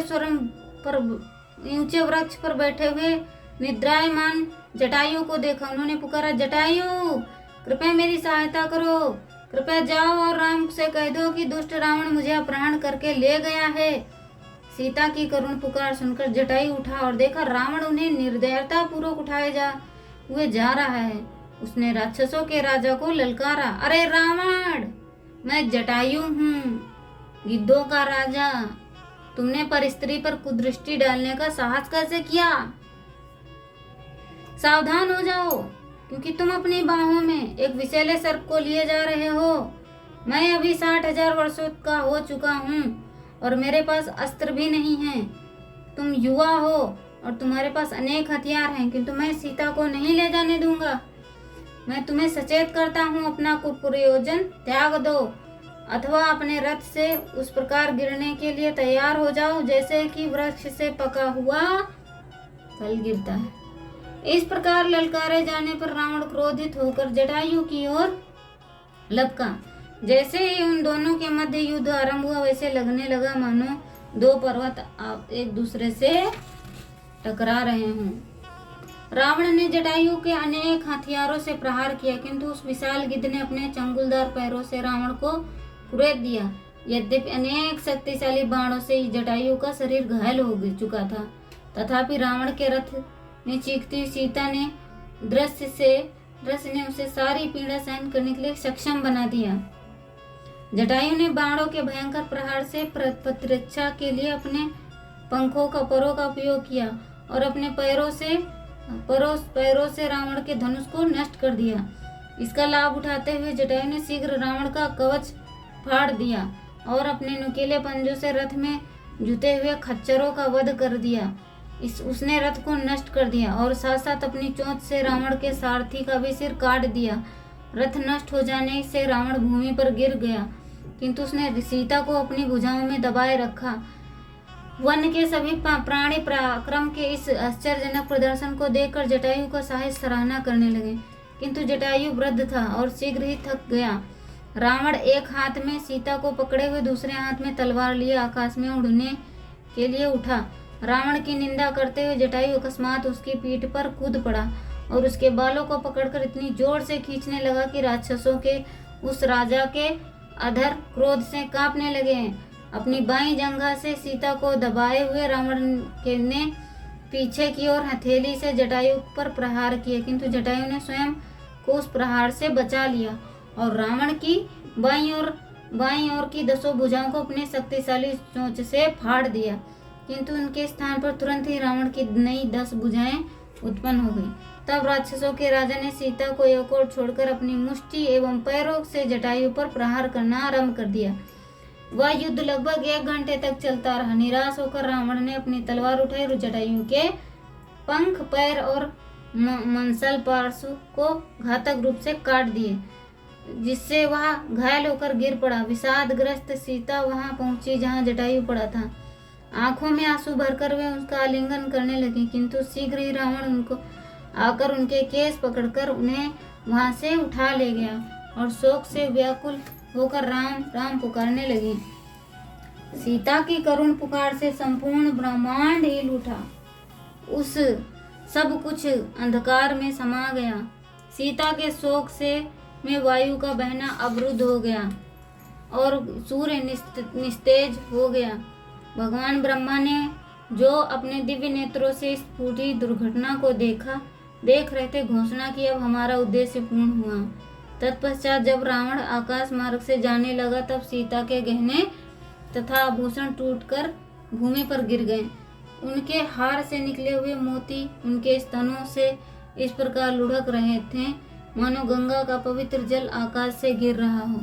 वृक्ष पर बैठे हुए निद्रायमान जटायु को देखा। उन्होंने पुकारा, जटायु कृपया मेरी सहायता करो, कृपया जाओ और राम से कह दो कि दुष्ट रावण मुझे अपहरण करके ले गया है। सीता की करुण पुकार सुनकर जटायु उठा और देखा रावण उन्हें निर्दयता पूर्वक उठाए हुए जा रहा है। उसने राक्षसों के राजा को ललकारा, अरे रावण, मैं जटायु हूँ, गिद्धों का राजा, तुमने पर स्त्री पर कुदृष्टि डालने का साहस कैसे किया? सावधान हो जाओ, क्योंकि तुम अपनी बाहों में एक विषैले सर्प को लिए जा रहे हो। मैं अभी 60,000 वर्षों का हो चुका हूँ और मेरे पास अस्त्र भी नहीं है। तुम युवा हो और तुम्हारे पास अनेक हथियार हैं, किंतु मैं सीता को नहीं ले जाने दूंगा। मैं तुम्हें सचेत करता हूँ, अपना कुप्रयोजन त्याग दो अथवा अपने रथ से उस प्रकार गिरने के लिए तैयार हो जाओ जैसे कि वृक्ष से पका हुआ फल गिरता है। इस प्रकार ललकारे जाने पर रावण क्रोधित होकर जटायु की ओर लपका। जैसे ही उन दोनों के मध्य युद्ध आरंभ हुआ, वैसे लगने लगा मानो दो पर्वत एक दूसरे से टकरा रहे हों। रावण ने जटायु के अनेक हथियारों से प्रहार किया, किंतु उस विशाल गिद्ध ने अपने चंगुलदार पैरों से रावण को कुरेद दिया। यद्यपि अनेक शक्तिशाली बाणों से जटायु का शरीर घायल हो चुका था, तथापि रावण के रथ में चीखती सीता ने दृश्य ने उसे सारी पीड़ा सहन करने के लिए सक्षम बना दिया। जटायु ने बाणों के भयंकर प्रहार से प्रतिरक्षा के लिए अपने पंखों का परों का उपयोग किया और अपने पैरों से रावण के धनुष को नष्ट कर दिया। इसका लाभ उठाते हुए जटायु ने शीघ्र रावण का कवच फाड़ दिया और अपने नुकीले पंजों से रथ में जुटे हुए खच्चरों का वध कर दिया। उसने रथ को नष्ट कर दिया और साथ साथ अपनी चोंच से रावण के सारथी का भी सिर काट दिया। रथ नष्ट हो जाने से रावण भूमि पर गिर गया, किंतु उसने सीता को अपनी भुजाओं में दबाए रखा। वन के सभी प्राणी पराक्रम के इस आश्चर्यजनक प्रदर्शन को देखकर जटायु का साहस सराहना करने लगे, किंतु जटायु वृद्ध था और शीघ्र ही थक गया। रावण एक हाथ में सीता को पकड़े हुए दूसरे हाथ में तलवार लिए आकाश में उड़ने के लिए उठा। रावण की निंदा करते हुए जटायु अकस्मात उसकी पीठ पर कूद पड़ा और उसके बालों को पकड़कर इतनी जोर से खींचने लगा कि राक्षसों के उस राजा के अधर क्रोध से कांपने लगे। अपनी बाईं जंघा से सीता को दबाए हुए रावण ने पीछे की ओर हथेली से जटायु पर प्रहार किए, किंतु जटायु ने स्वयं को उस प्रहार से बचा लिया और रावण की बाईं ओर की 10 भुजाओं को अपने शक्तिशाली चोंच से फाड़ दिया, किंतु उनके स्थान पर तुरंत ही रावण की नई 10 भुजाएं उत्पन्न हो गई। तब राक्षसों के राजा ने सीता को एक ओर छोड़कर अपनी मुष्टि एवं पैरों से जटायु पर प्रहार करना आरंभ कर दिया। वह युद्ध लगभग 1 घंटे तक चलता रहा। निराश होकर रावण ने अपनी तलवार उठाई और जटायु के पंख, पैर और मंसल पार्श्व को घातक रूप से काट दिए, जिससे वह घायल होकर गिर पड़ा। विषादग्रस्त सीता वहां पहुंची जहां जटायु पड़ा था। आंखों में आंसू भरकर वे उसका आलिंगन करने लगी, किंतु शीघ्र ही रावण उनको आकर उनके केस पकड़कर उन्हें वहां से उठा ले गया और शोक से व्याकुल होकर राम राम पुकारने लगी। सीता की करुण पुकार से संपूर्ण ब्रह्मांड हिल उठा। उस सब कुछ अंधकार में समा गया। सीता के शोक से में वायु का बहना अवरुद्ध हो गया और सूर्य निस्तेज हो गया। भगवान ब्रह्मा ने जो अपने दिव्य नेत्रों से इस पूरी दुर्घटना को देख रहे थे, घोषणा की अब हमारा उद्देश्य पूर्ण हुआ। तत्पश्चात जब रावण आकाश मार्ग से जाने लगा, तब सीता के गहने तथा आभूषण टूटकर भूमि पर गिर गए। उनके हार से निकले हुए मोती उनके स्तनों से इस प्रकार लुढ़क रहे थे मानो गंगा का पवित्र जल आकाश से गिर रहा हो।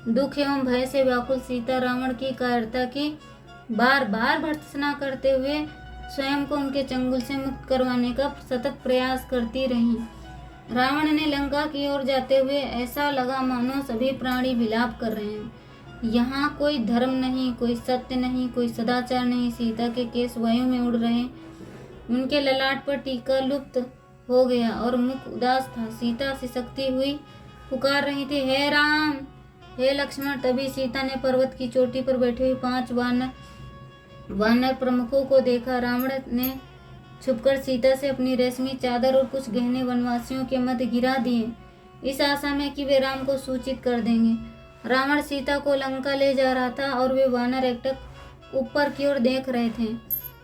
दुख एवं भय से व्याकुल सीता रावण की कायरता की बार बार भर्त्सना करते हुए स्वयं को उनके चंगुल से मुक्त करवाने का सतत प्रयास करती रहीं। रावण ने लंका की ओर जाते हुए ऐसा लगा मानो सभी प्राणी विलाप कर रहे हैं। यहाँ कोई धर्म नहीं, कोई सत्य नहीं, कोई सदाचार नहीं। सीता के केश वायु में उड़ रहे, उनके ललाट पर टीका लुप्त हो गया और मुख उदास था। सीता सिसकती हुई पुकार रही थी, हे राम, हे लक्ष्मण। तभी सीता ने पर्वत की चोटी पर बैठे हुए 5 वानर प्रमुखों को देखा। रावण ने छुपकर सीता से अपनी रेशमी चादर और कुछ गहने वनवासियों के मध्य गिरा दिए, इस आशा में कि वे राम को सूचित कर देंगे। रावण सीता को लंका ले जा रहा था और वे वानर एकटक ऊपर की ओर देख रहे थे।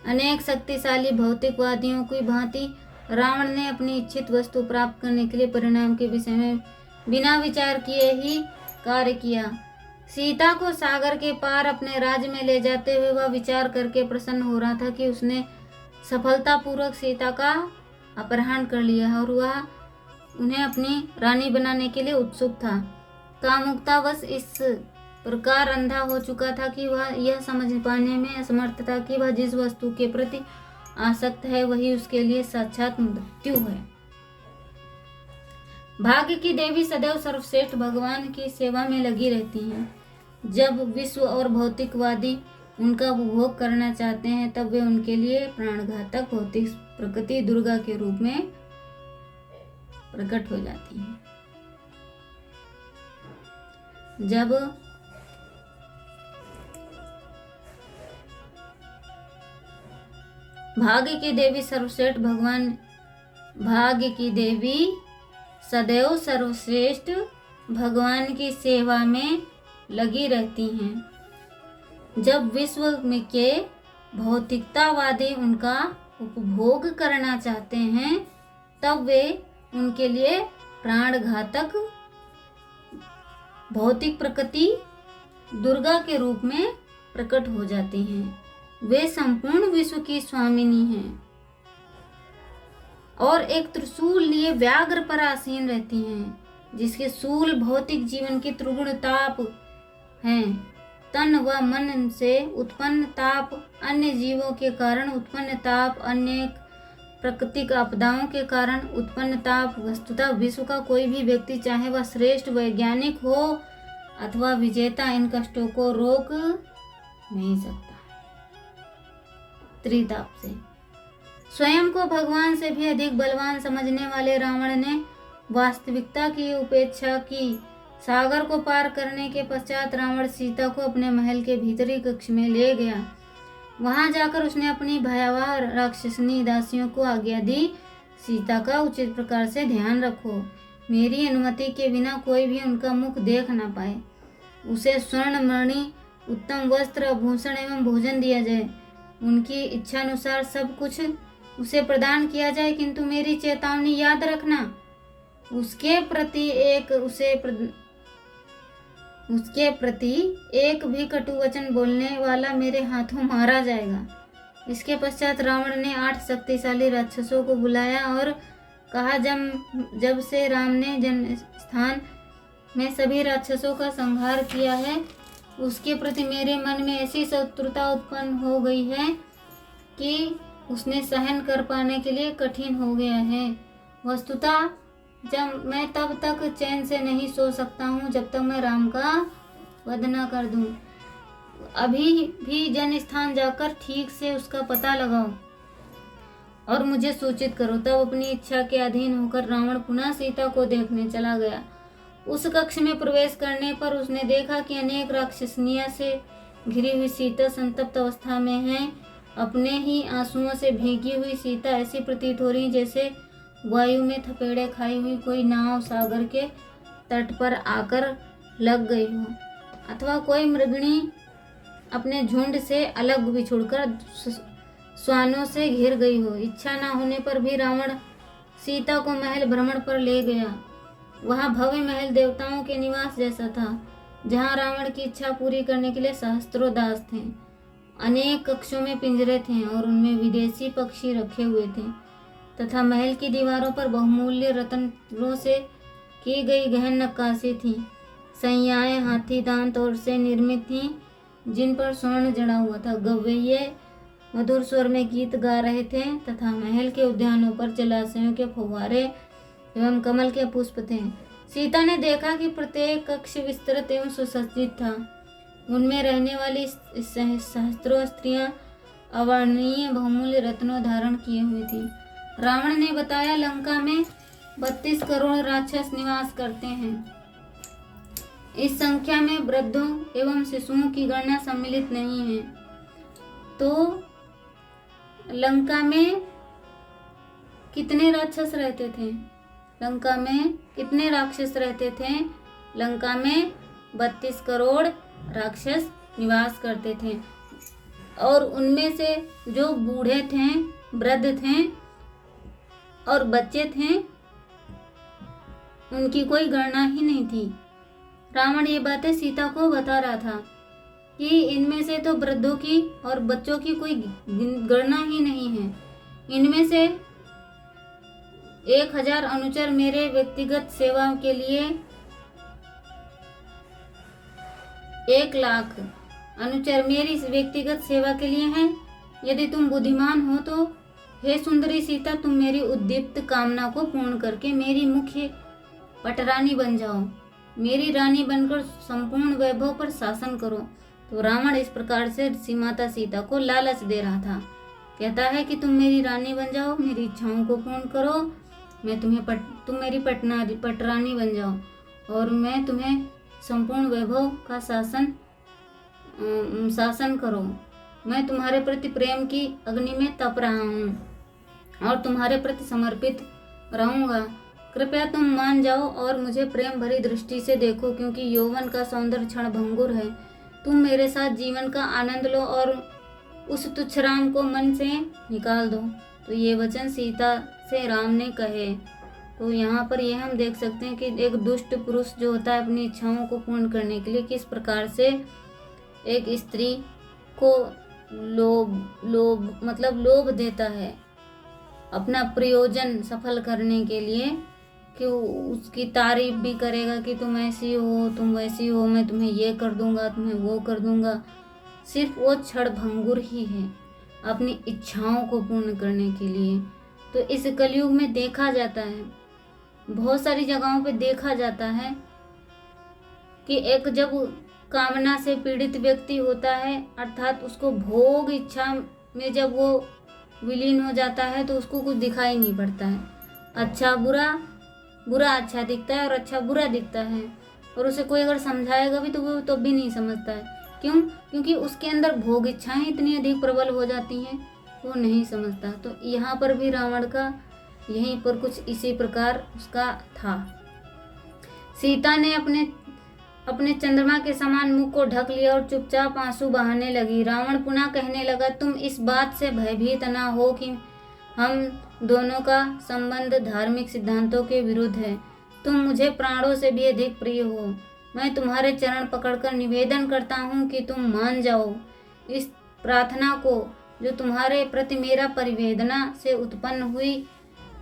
अनेक शक्तिशाली भौतिकवादियों की भांति रावण ने अपनी इच्छित वस्तु प्राप्त करने के लिए परिणाम के विषय में बिना विचार किए ही कार्य किया। सीता को सागर के पार अपने राज्य में ले जाते हुए वह विचार करके प्रसन्न हो रहा था कि उसने सफलतापूर्वक सीता का अपहरण कर लिया और वह उन्हें अपनी रानी बनाने के लिए उत्सुक था। कामुकतावश इस प्रकार अंधा हो चुका था कि वह यह समझ पाने में असमर्थ था कि वह जिस वस्तु के प्रति आसक्त है वही उसके लिए साक्षात मृत्यु है। भाग्य की देवी सदैव सर्वश्रेष्ठ भगवान की सेवा में लगी रहती हैं। जब विश्व और भौतिकवादी उनका उपभोग करना चाहते हैं तब वे उनके लिए प्राणघातक भौतिक प्रकृति दुर्गा के रूप में प्रकट हो जाती हैं। जब भाग्य की देवी सर्वश्रेष्ठ भगवान भाग्य की देवी सदैव सर्वश्रेष्ठ भगवान की सेवा में लगी रहती हैं। जब विश्व में के भौतिकतावादी उनका उपभोग करना चाहते हैं तब वे उनके लिए प्राणघातक भौतिक प्रकृति दुर्गा के रूप में प्रकट हो जाती हैं। वे संपूर्ण विश्व की स्वामिनी हैं और एक त्रिशूल लिए व्याघ्र पर आसीन रहती हैं, जिसके शूल भौतिक जीवन की त्रिगुण ताप हैं। तन व मन से उत्पन्न ताप, अन्य जीवों के कारण उत्पन्न ताप, अनेक प्राकृतिक आपदाओं के कारण उत्पन्न ताप। वस्तुतः विश्व का कोई भी व्यक्ति, चाहे वह श्रेष्ठ वैज्ञानिक हो अथवा विजेता, इन कष्टों को रोक नहीं सकता। त्रिताप से स्वयं को भगवान से भी अधिक बलवान समझने वाले रावण ने वास्तविकता की उपेक्षा की। सागर को पार करने के पश्चात रावण सीता को अपने महल के भीतरी कक्ष में ले गया। वहां जाकर उसने अपनी भयावह राक्षसनी दासियों को आज्ञा दी, सीता का उचित प्रकार से ध्यान रखो। मेरी अनुमति के बिना कोई भी उनका मुख देख ना पाए। उसे स्वर्ण मणि, उत्तम वस्त्र, आभूषण एवं भोजन दिया जाए। उनकी इच्छानुसार सब कुछ उसे प्रदान किया जाए, किंतु मेरी चेतावनी याद रखना, उसके प्रति एक भी कटु वचन बोलने वाला मेरे हाथों मारा जाएगा। इसके पश्चात रावण ने 8 शक्तिशाली राक्षसों को बुलाया और कहा, जब से राम ने जन्म स्थान में सभी राक्षसों का संहार किया है, उसके प्रति मेरे मन में ऐसी शत्रुता उत्पन्न हो गई है कि उसने सहन कर पाने के लिए कठिन हो गया है। वस्तुतः जब मैं तब तक चैन से नहीं सो सकता हूँ जब तक मैं राम का वध न कर दूं। अभी भी जन स्थान जाकर ठीक से उसका पता लगाओ और मुझे सूचित करो। तब अपनी इच्छा के अधीन होकर रावण पुनः सीता को देखने चला गया। उस कक्ष में प्रवेश करने पर उसने देखा कि अनेक राक्षसनियों से घिरी हुई सीता संतप्त अवस्था में है। अपने ही आंसुओं से भीगी हुई सीता ऐसी प्रतीत हो रही जैसे वायु में थपेड़े खाई हुई कोई नाव सागर के तट पर आकर लग गई हो, अथवा कोई मृगणी अपने झुंड से अलग बिछुड़कर श्वानों से घिर गई हो। इच्छा न होने पर भी रावण सीता को महल भ्रमण पर ले गया। वहाँ भव्य महल देवताओं के निवास जैसा था, जहाँ रावण की इच्छा पूरी करने के लिए सहस्त्रों दास थे। अनेक कक्षों में पिंजरे थे और उनमें विदेशी पक्षी रखे हुए थे तथा महल की दीवारों पर बहुमूल्य रत्नों से की गई गहन नक्काशी थी। सैयाएं हाथी दांत और से निर्मित थीं, जिन पर स्वर्ण जड़ा हुआ था। गवैये मधुर स्वर में गीत गा रहे थे तथा महल के उद्यानों पर जलाशयों के फव्वारे एवं कमल के पुष्प थे। सीता ने देखा कि प्रत्येक कक्ष विस्तृत एवं सुसज्जित था। उनमें रहने वाली सहस्त्रों स्त्रियां अवर्णनीय बहुमूल्य रत्नों धारण किए हुई थी। रावण ने बताया, लंका में 32 करोड़ राक्षस निवास करते हैं। इस संख्या में वृद्धों एवं शिशुओं की गणना सम्मिलित नहीं है। तो लंका में कितने राक्षस रहते थे? लंका में कितने राक्षस रहते थे? लंका में 32 करोड़ राक्षस निवास करते थे और उनमें से जो बूढ़े थे, वृद्ध थे और बच्चे थे, उनकी कोई गणना ही नहीं थी। रावण ये बातें सीता को बता रहा था कि इनमें से तो वृद्धों की और बच्चों की कोई गणना ही नहीं है। इनमें से 1000 अनुचर मेरे व्यक्तिगत सेवा के लिए, 1 लाख अनुचर मेरी व्यक्तिगत सेवा के लिए हैं। यदि तुम बुद्धिमान हो तो हे सुंदरी सीता, तुम मेरी उद्दीप्त कामना को पूर्ण करके मेरी मुख्य पटरानी बन जाओ, मेरी रानी बनकर संपूर्ण वैभव पर शासन करो। तो रावण इस प्रकार से माता सीता को लालच दे रहा था। कहता है कि तुम मेरी रानी बन जाओ, मेरी इच्छाओं को पूर्ण करो, मैं तुम मेरी पटरानी बन जाओ और मैं तुम्हें संपूर्ण वैभव का शासन करो। मैं तुम्हारे प्रति प्रेम की अग्नि में तप रहा हूँ और तुम्हारे प्रति समर्पित रहूंगा। कृपया तुम मान जाओ और मुझे प्रेम भरी दृष्टि से देखो, क्योंकि यौवन का सौंदर्य क्षण भंगुर है। तुम मेरे साथ जीवन का आनंद लो और उस तुच्छ राम को मन से निकाल दो। तो ये वचन सीता से राम ने कहे। तो यहाँ पर यह हम देख सकते हैं कि एक दुष्ट पुरुष जो होता है अपनी इच्छाओं को पूर्ण करने के लिए किस प्रकार से एक स्त्री को लोभ देता है अपना प्रयोजन सफल करने के लिए, कि उसकी तारीफ भी करेगा कि तुम ऐसी हो, तुम वैसी हो, मैं तुम्हें ये कर दूंगा, तुम्हें वो कर दूंगा। सिर्फ वो क्षण भंगुर ही है अपनी इच्छाओं को पूर्ण करने के लिए। तो इस कलयुग में देखा जाता है, बहुत सारी जगहों पे देखा जाता है कि एक जब कामना से पीड़ित व्यक्ति होता है, अर्थात उसको भोग इच्छा में जब वो विलीन हो जाता है, तो उसको कुछ दिखाई नहीं पड़ता है। अच्छा बुरा, बुरा अच्छा दिखता है और अच्छा बुरा दिखता है, और उसे कोई अगर समझाएगा भी तो वो तो भी नहीं समझता है। क्यों? क्योंकि उसके अंदर भोग इच्छाएं इतनी अधिक प्रबल हो जाती हैं, वो नहीं समझता। तो यहाँ पर भी रावण का यहीं पर कुछ इसी प्रकार उसका था। सीता ने अपने चंद्रमा के समान मुख को ढक लिया और चुपचाप आंसू बहाने लगी। रावण पुनः कहने लगा, तुम इस बात से भयभीत ना हो कि हम दोनों का संबंध धार्मिक सिद्धांतों के विरुद्ध है। तुम मुझे प्राणों से भी अधिक प्रिय हो। मैं तुम्हारे चरण पकड़कर निवेदन करता हूँ कि तुम मान जाओ। इस प्रार्थना को जो तुम्हारे प्रति मेरा परिवेदना से उत्पन्न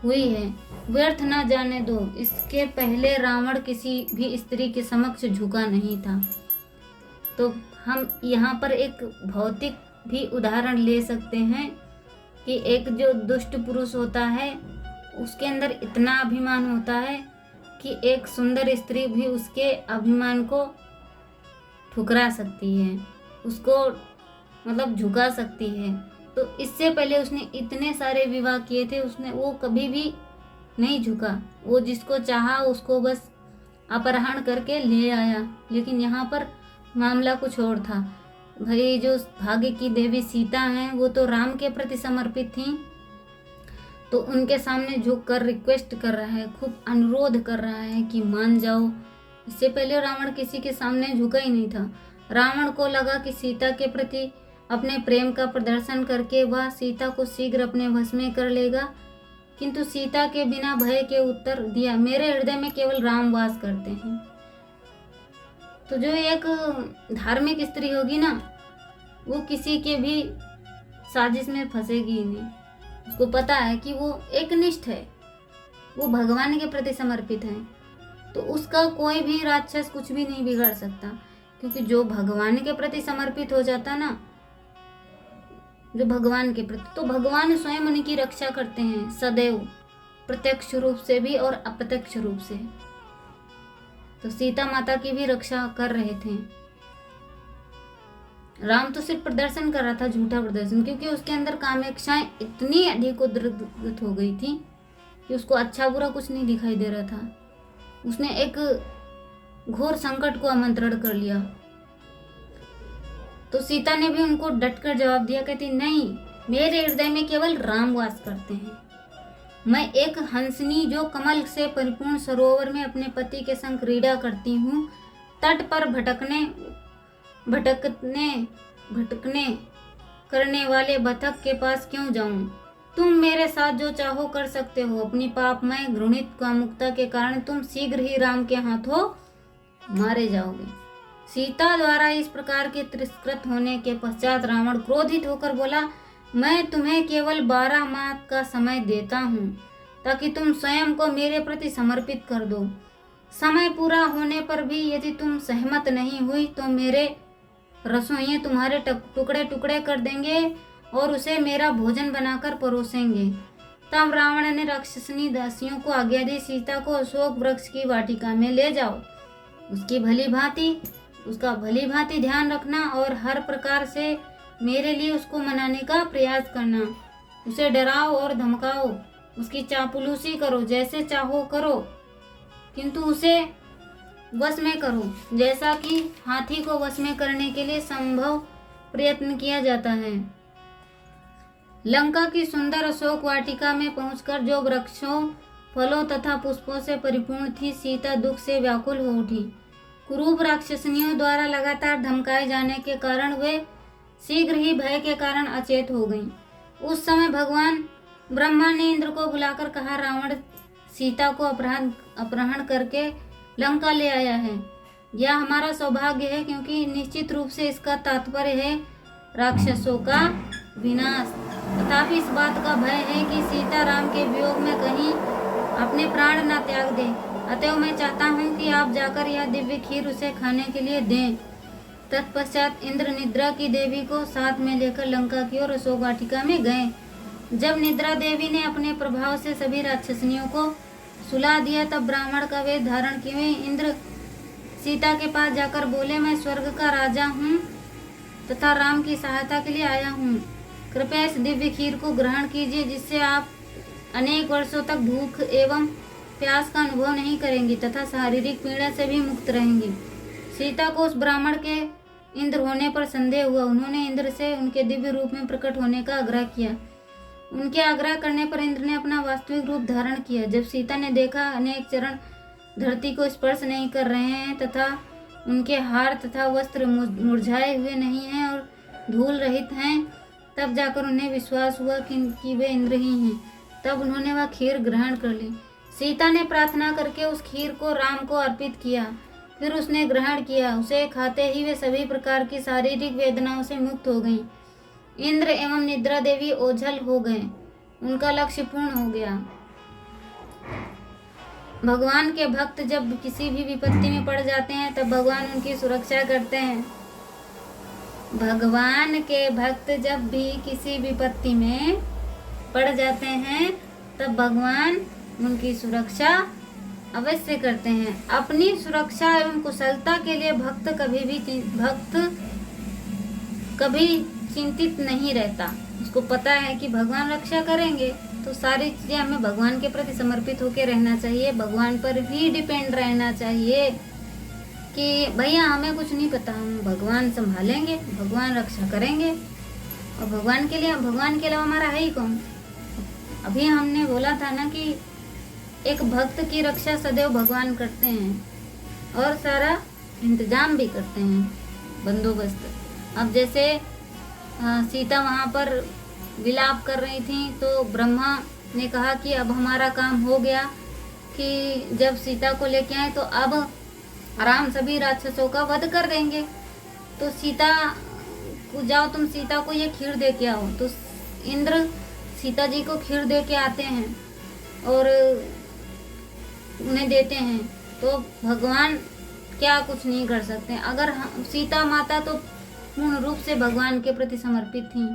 हुई है व्यर्थ न जाने दो। इसके पहले रावण किसी भी स्त्री के समक्ष झुका नहीं था। तो हम यहाँ पर एक भौतिक भी उदाहरण ले सकते हैं कि एक जो दुष्ट पुरुष होता है उसके अंदर इतना अभिमान होता है कि एक सुंदर स्त्री भी उसके अभिमान को ठुकरा सकती है, उसको मतलब झुका सकती है। तो इससे पहले उसने इतने सारे विवाह किए थे, वो कभी भी नहीं झुका। वो जिसको चाहा उसको बस अपहरण करके ले आया। लेकिन यहाँ पर मामला कुछ और था। भाई जो भाग्य की देवी सीता हैं वो तो राम के प्रति समर्पित थीं, तो उनके सामने झुक कर रिक्वेस्ट कर रहा है, खूब अनुरोध कर रहा है कि मान जाओ। इससे पहले रावण किसी के सामने झुका ही नहीं था। रावण को लगा कि सीता के प्रति अपने प्रेम का प्रदर्शन करके वह सीता को शीघ्र अपने वश में कर लेगा, किंतु सीता के बिना भय के उत्तर दिया, मेरे हृदय में केवल राम वास करते हैं। तो जो एक धार्मिक स्त्री होगी ना, वो किसी के भी साजिश में फंसेगी ही नहीं। उसको पता है कि वो एकनिष्ठ है, वो भगवान के प्रति समर्पित है, तो उसका कोई भी राक्षस कुछ भी नहीं बिगाड़ सकता। क्योंकि जो भगवान के प्रति समर्पित हो जाता ना, जो भगवान के प्रति, तो भगवान स्वयं उनकी रक्षा करते हैं सदैव, प्रत्यक्ष रूप से भी और अप्रत्यक्ष रूप से। तो सीता माता की भी रक्षा कर रहे थे। राम तो सिर्फ प्रदर्शन कर रहा था, झूठा प्रदर्शन, क्योंकि उसके अंदर कामेक्षाएं इतनी अधिक उद्गत हो गई थी कि उसको अच्छा बुरा कुछ नहीं दिखाई दे रहा था। उसने एक घोर संकट को आमंत्रण कर लिया। तो सीता ने भी उनको डटकर जवाब दिया, कहती नहीं, मेरे हृदय में केवल राम वास करते हैं। मैं एक हंसनी जो कमल से परिपूर्ण सरोवर में अपने पति के संग क्रीड़ा करती हूँ, तट पर भटकने करने वाले बतख के पास क्यों जाऊं? तुम मेरे साथ जो चाहो कर सकते हो। अपनी पापमय घृणित कामुकता के कारण तुम शीघ्र ही राम के हाथों मारे जाओगे। सीता द्वारा इस प्रकार के तिरस्कृत होने के पश्चात रावण क्रोधित होकर बोला, मैं तुम्हें केवल 12 माह का समय देता हूँ ताकि तुम स्वयं को मेरे प्रति समर्पित कर दो। समय पूरा होने पर भी यदि तुम सहमत नहीं हुई तो मेरे रसोइये तुम्हारे टुकड़े टुकड़े कर देंगे और उसे मेरा भोजन बनाकर परोसेंगे। तब रावण ने राक्षसनी दासियों को आज्ञा दी, सीता को अशोक वृक्ष की वाटिका में ले जाओ, उसका भली भांति ध्यान रखना और हर प्रकार से मेरे लिए उसको मनाने का प्रयास करना। उसे डराओ और धमकाओ, उसकी चापलूसी करो, जैसे चाहो करो, किंतु उसे वश में करो, जैसा कि हाथी को वश में करने के लिए संभव प्रयत्न किया जाता है। लंका की सुंदर अशोक वाटिका में पहुंचकर जो वृक्षों, फलों तथा पुष्पों से परिपूर्ण थी, सीता दुख से व्याकुल हो उठी। कुरूप राक्षसनियों द्वारा लगातार धमकाए जाने के कारण वे शीघ्र ही भय के कारण अचेत हो गईं। उस समय भगवान ब्रह्मा ने इंद्र को बुलाकर कहा, रावण सीता को अपहरण करके लंका ले आया है। यह हमारा सौभाग्य है, क्योंकि निश्चित रूप से इसका तात्पर्य है राक्षसों का विनाश। तथापि इस बात का भय है कि सीता राम के वियोग में कहीं अपने प्राण न त्याग दे। अतएव मैं चाहता हूँ कि आप जाकर यह दिव्य खीर उसे खाने के लिए दें। तत्पश्चात इंद्र निद्रा की देवी को साथ में लेकर लंका की ओर अशोक वाटिका में गए। जब निद्रा देवी ने अपने प्रभाव से सभी राक्षसनियों को सुला दिया, तब ब्राह्मण का वेश धारण किए इंद्र सीता के पास जाकर बोले, मैं स्वर्ग का राजा हूँ तथा राम की सहायता के लिए आया हूँ। कृपया इस दिव्य खीर को ग्रहण कीजिए, जिससे आप अनेक वर्षों तक भूख एवं प्यास का अनुभव नहीं करेंगी तथा शारीरिक पीड़ा से भी मुक्त रहेंगी। सीता को उस ब्राह्मण के इंद्र होने पर संदेह हुआ। उन्होंने इंद्र से उनके दिव्य रूप में प्रकट होने का आग्रह किया। उनके आग्रह करने पर इंद्र ने अपना वास्तविक रूप धारण किया। जब सीता ने देखा अनेक चरण धरती को स्पर्श नहीं कर रहे हैं तथा उनके हार तथा वस्त्र मुरझाए हुए नहीं हैं और धूल रहित हैं, तब जाकर उन्हें विश्वास हुआ कि वे इंद्र ही हैं। तब उन्होंने वह खीर ग्रहण कर ली। सीता ने प्रार्थना करके उस खीर को राम को अर्पित किया। फिर उसने ग्रहण किया। उसे खाते ही वे सभी प्रकार की शारीरिक वेदनाओं से मुक्त हो गईं। इंद्र एवं निद्रा देवी ओझल हो गए। उनका लक्ष्य पूर्ण हो गया। भगवान के भक्त जब किसी भी विपत्ति में पड़ जाते हैं तब भगवान उनकी सुरक्षा करते हैं। भगवान के भक्त जब भी किसी विपत्ति में पड़ जाते हैं तब भगवान उनकी सुरक्षा अवश्य करते हैं। अपनी सुरक्षा एवं कुशलता के लिए भक्त कभी चिंतित नहीं रहता। उसको पता है कि भगवान रक्षा करेंगे, तो सारी चीजें हमें भगवान के प्रति समर्पित होकर रहना चाहिए। भगवान पर ही डिपेंड रहना चाहिए कि भैया हमें कुछ नहीं पता, हम भगवान संभालेंगे, भगवान रक्षा करेंगे। और भगवान के अलावा हमारा है ही कौन। अभी हमने बोला था ना कि एक भक्त की रक्षा सदैव भगवान करते हैं और सारा इंतजाम भी करते हैं, बंदोबस्त। अब जैसे सीता वहाँ पर विलाप कर रही थी, तो ब्रह्मा ने कहा कि अब हमारा काम हो गया कि जब सीता को लेके आए तो अब राम सभी राक्षसों का वध कर देंगे। तो सीता जाओ तुम सीता को ये खीर दे के आओ। तो इंद्र सीता जी को खीर दे के आते हैं और उन्हें देते हैं। तो भगवान क्या कुछ नहीं कर सकते। अगर सीता माता तो पूर्ण रूप से भगवान के प्रति समर्पित थी।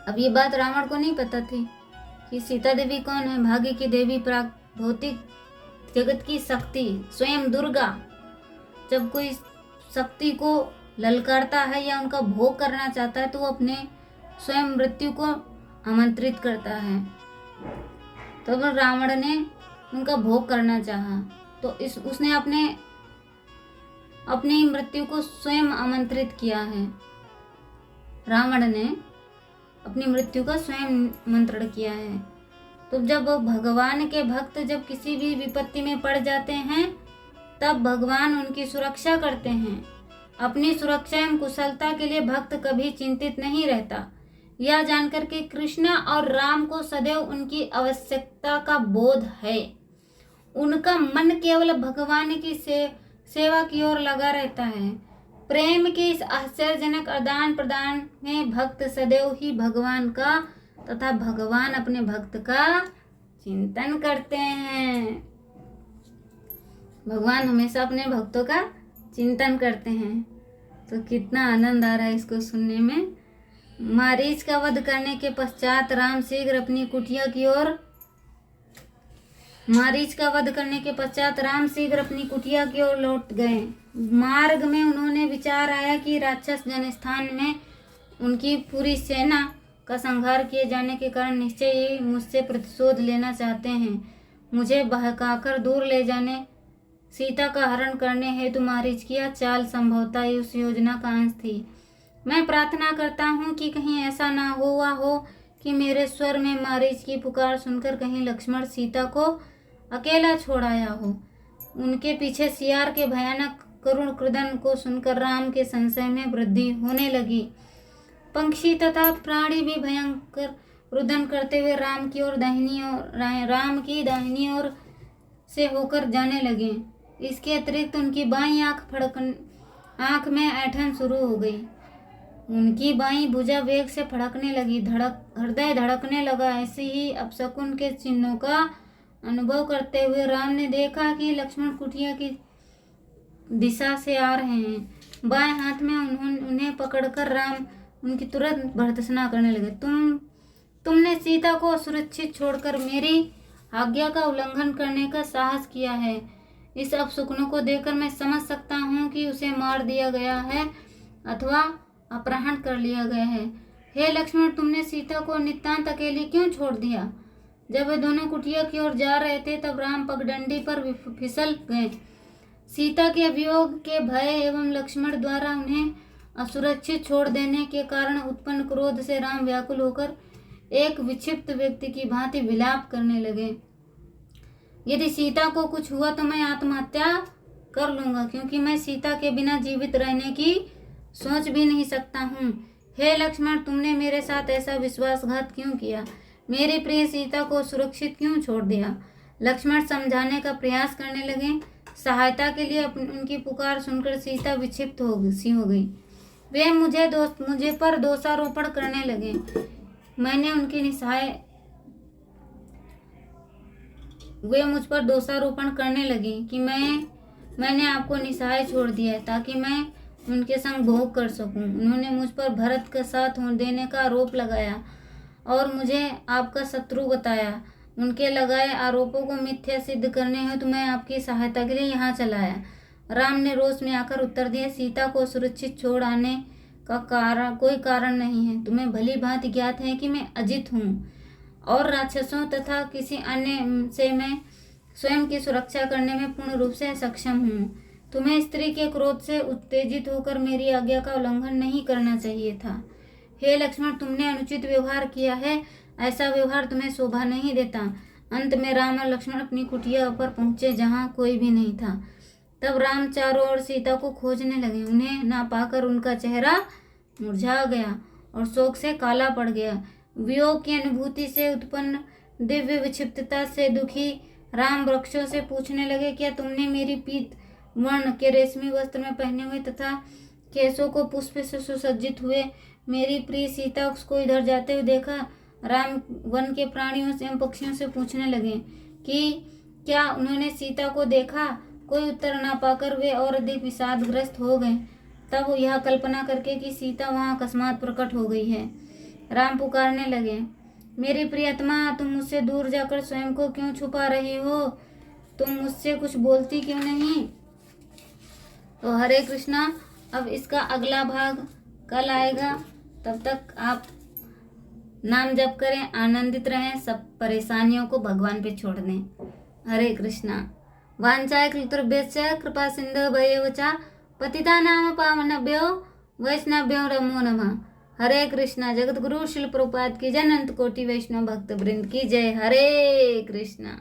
अब ये बात रावण को नहीं पता थी कि सीता देवी कौन है। भाग्य की देवी, भौतिक जगत की शक्ति, स्वयं दुर्गा जब कोई शक्ति को ललकारता है या उनका भोग करना चाहता है तो वो अपने स्वयं मृत्यु को आमंत्रित करता है। तो रावण ने उनका भोग करना चाहा तो उसने अपनी मृत्यु को स्वयं आमंत्रित किया है। रावण ने अपनी मृत्यु का स्वयं आमंत्रण किया है। तो जब भगवान के भक्त जब किसी भी विपत्ति में पड़ जाते हैं तब भगवान उनकी सुरक्षा करते हैं। अपनी सुरक्षा एवं कुशलता के लिए भक्त कभी चिंतित नहीं रहता। यह जानकर के कृष्ण और राम को सदैव उनकी आवश्यकता का बोध है। उनका मन केवल भगवान की सेवा की ओर लगा रहता है। प्रेम के इस आश्चर्यजनक आदान प्रदान में भक्त सदैव ही भगवान का तथा भगवान अपने भक्त का चिंतन करते हैं। भगवान हमेशा अपने भक्तों का चिंतन करते हैं। तो कितना आनंद आ रहा है इसको सुनने में। मारीच का वध करने के पश्चात राम शीघ्र अपनी कुटिया की ओर लौट गए। मार्ग में उन्होंने विचार आया कि राक्षस जनस्थान में उनकी पूरी सेना का संहार किए जाने के कारण निश्चय ही मुझसे प्रतिशोध लेना चाहते हैं। मुझे बहकाकर दूर ले जाने, सीता का हरण करने हेतु मारीच की यह चाल संभवतः उस योजना का अंश थी। मैं प्रार्थना करता हूँ कि कहीं ऐसा ना हुआ हो कि मेरे स्वर में मारीच की पुकार सुनकर कहीं लक्ष्मण सीता को अकेला छोड़ आया हो। उनके पीछे सियार के भयानक करुण क्रदन को सुनकर राम के संशय में वृद्धि होने लगी। पंक्षी तथा प्राणी भी भयंकर रुदन करते हुए राम की दाहिनी ओर से होकर जाने लगे। इसके अतिरिक्त उनकी बाईं आंख में ऐंठन शुरू हो गई। उनकी बाईं भुजा वेग से फड़कने लगी। हृदय धड़कने लगा। ऐसे ही अपशकुन के चिन्हों का अनुभव करते हुए राम ने देखा कि लक्ष्मण कुटिया की दिशा से आ रहे हैं। बाएं हाथ में उन्हें पकड़कर राम उनकी तुरंत भर्त्सना करने लगे। तुमने सीता को असुरक्षित छोड़कर मेरी आज्ञा का उल्लंघन करने का साहस किया है। इस अपशकुनों को देखकर मैं समझ सकता हूँ कि उसे मार दिया गया है अथवा अपहरण कर लिया गया है। हे लक्ष्मण, तुमने सीता को नितांत अकेली क्यों छोड़ दिया? जब वे दोनों कुटिया की ओर जा रहे थे तब राम पगडंडी पर फिसल गए। सीता के वियोग के भय एवं लक्ष्मण द्वारा उन्हें असुरक्षित छोड़ देने के कारण उत्पन्न क्रोध से राम व्याकुल होकर एक विक्षिप्त व्यक्ति की भांति विलाप करने लगे। यदि सीता को कुछ हुआ तो मैं आत्महत्या कर लूंगा, क्योंकि मैं सीता के बिना जीवित रहने की सोच भी नहीं सकता हूँ। हे लक्ष्मण, तुमने मेरे साथ ऐसा विश्वासघात क्यों किया? मेरी प्रिय सीता को सुरक्षित क्यों छोड़ दिया? लक्ष्मण समझाने का प्रयास करने लगे। सहायता के लिए उनकी पुकार सुनकर सीता विक्षिप्त हो गई। वे मुझे पर दोषारोपण करने लगे। वे मुझ पर दोषारोपण करने लगे कि मैंने आपको निसहाय छोड़ दिया है ताकि मैं उनके संग भोग कर सकूं। उन्होंने मुझ पर भरत का साथ देने का आरोप लगाया और मुझे आपका शत्रु बताया। उनके लगाए आरोपों को मिथ्या सिद्ध करने हेतु मैं आपकी सहायता के लिए यहाँ चला आया। राम ने रोष में आकर उत्तर दिया, सीता को सुरक्षित छोड़ आने का कोई कारण नहीं है। तुम्हें भली भांति ज्ञात है कि मैं अजित हूँ और राक्षसों तथा किसी अन्य से मैं स्वयं की सुरक्षा करने में पूर्ण रूप से सक्षम हूँ। तुम्हें स्त्री के क्रोध से उत्तेजित होकर मेरी आज्ञा का उल्लंघन नहीं करना चाहिए था। हे लक्ष्मण, तुमने अनुचित व्यवहार किया है। ऐसा व्यवहार तुम्हें शोभा नहीं देता। अंत में राम और लक्ष्मण अपनी कुटिया पर पहुंचे जहां कोई भी नहीं था। तब राम चारों ओर सीता को खोजने लगे। उन्हें ना पाकर उनका चेहरा मुरझा गया और शोक से काला पड़ गया। वियोग की अनुभूति से उत्पन्न दिव्य विक्षिप्तता से दुखी राम वृक्षों से पूछने लगे, क्या तुमने मेरी पीत वर्ण के रेशमी वस्त्र में पहने हुए तथा केशों को पुष्प से सुसज्जित हुए मेरी प्रिय सीता उसको इधर जाते हुए देखा। राम वन के प्राणियों से एवं पक्षियों से पूछने लगे कि क्या उन्होंने सीता को देखा। कोई उत्तर ना पाकर वे और अधिक विषादग्रस्त हो गए। तब यह कल्पना करके कि सीता वहाँ अकस्मात प्रकट हो गई है, राम पुकारने लगे, मेरी प्रियतमा, तुम मुझसे दूर जाकर स्वयं को क्यों छुपा रही हो? तुम मुझसे कुछ बोलती क्यों नहीं? तो हरे कृष्णा, अब इसका अगला भाग कल आएगा। तब तक आप नाम जप करें, आनंदित रहें, सब परेशानियों को भगवान पे छोड़ दें। हरे कृष्णा। वांछाय कृतभ्यश्च कृपा सिन्धुभ्येव च पतितानां पावनेभ्यो वैष्णवेभ्यो नमो नमः। हरे कृष्णा। जगत गुरु शिल प्रभुपाद की जय, अनंत कोटि वैष्णव भक्त वृंद की जय। हरे कृष्णा।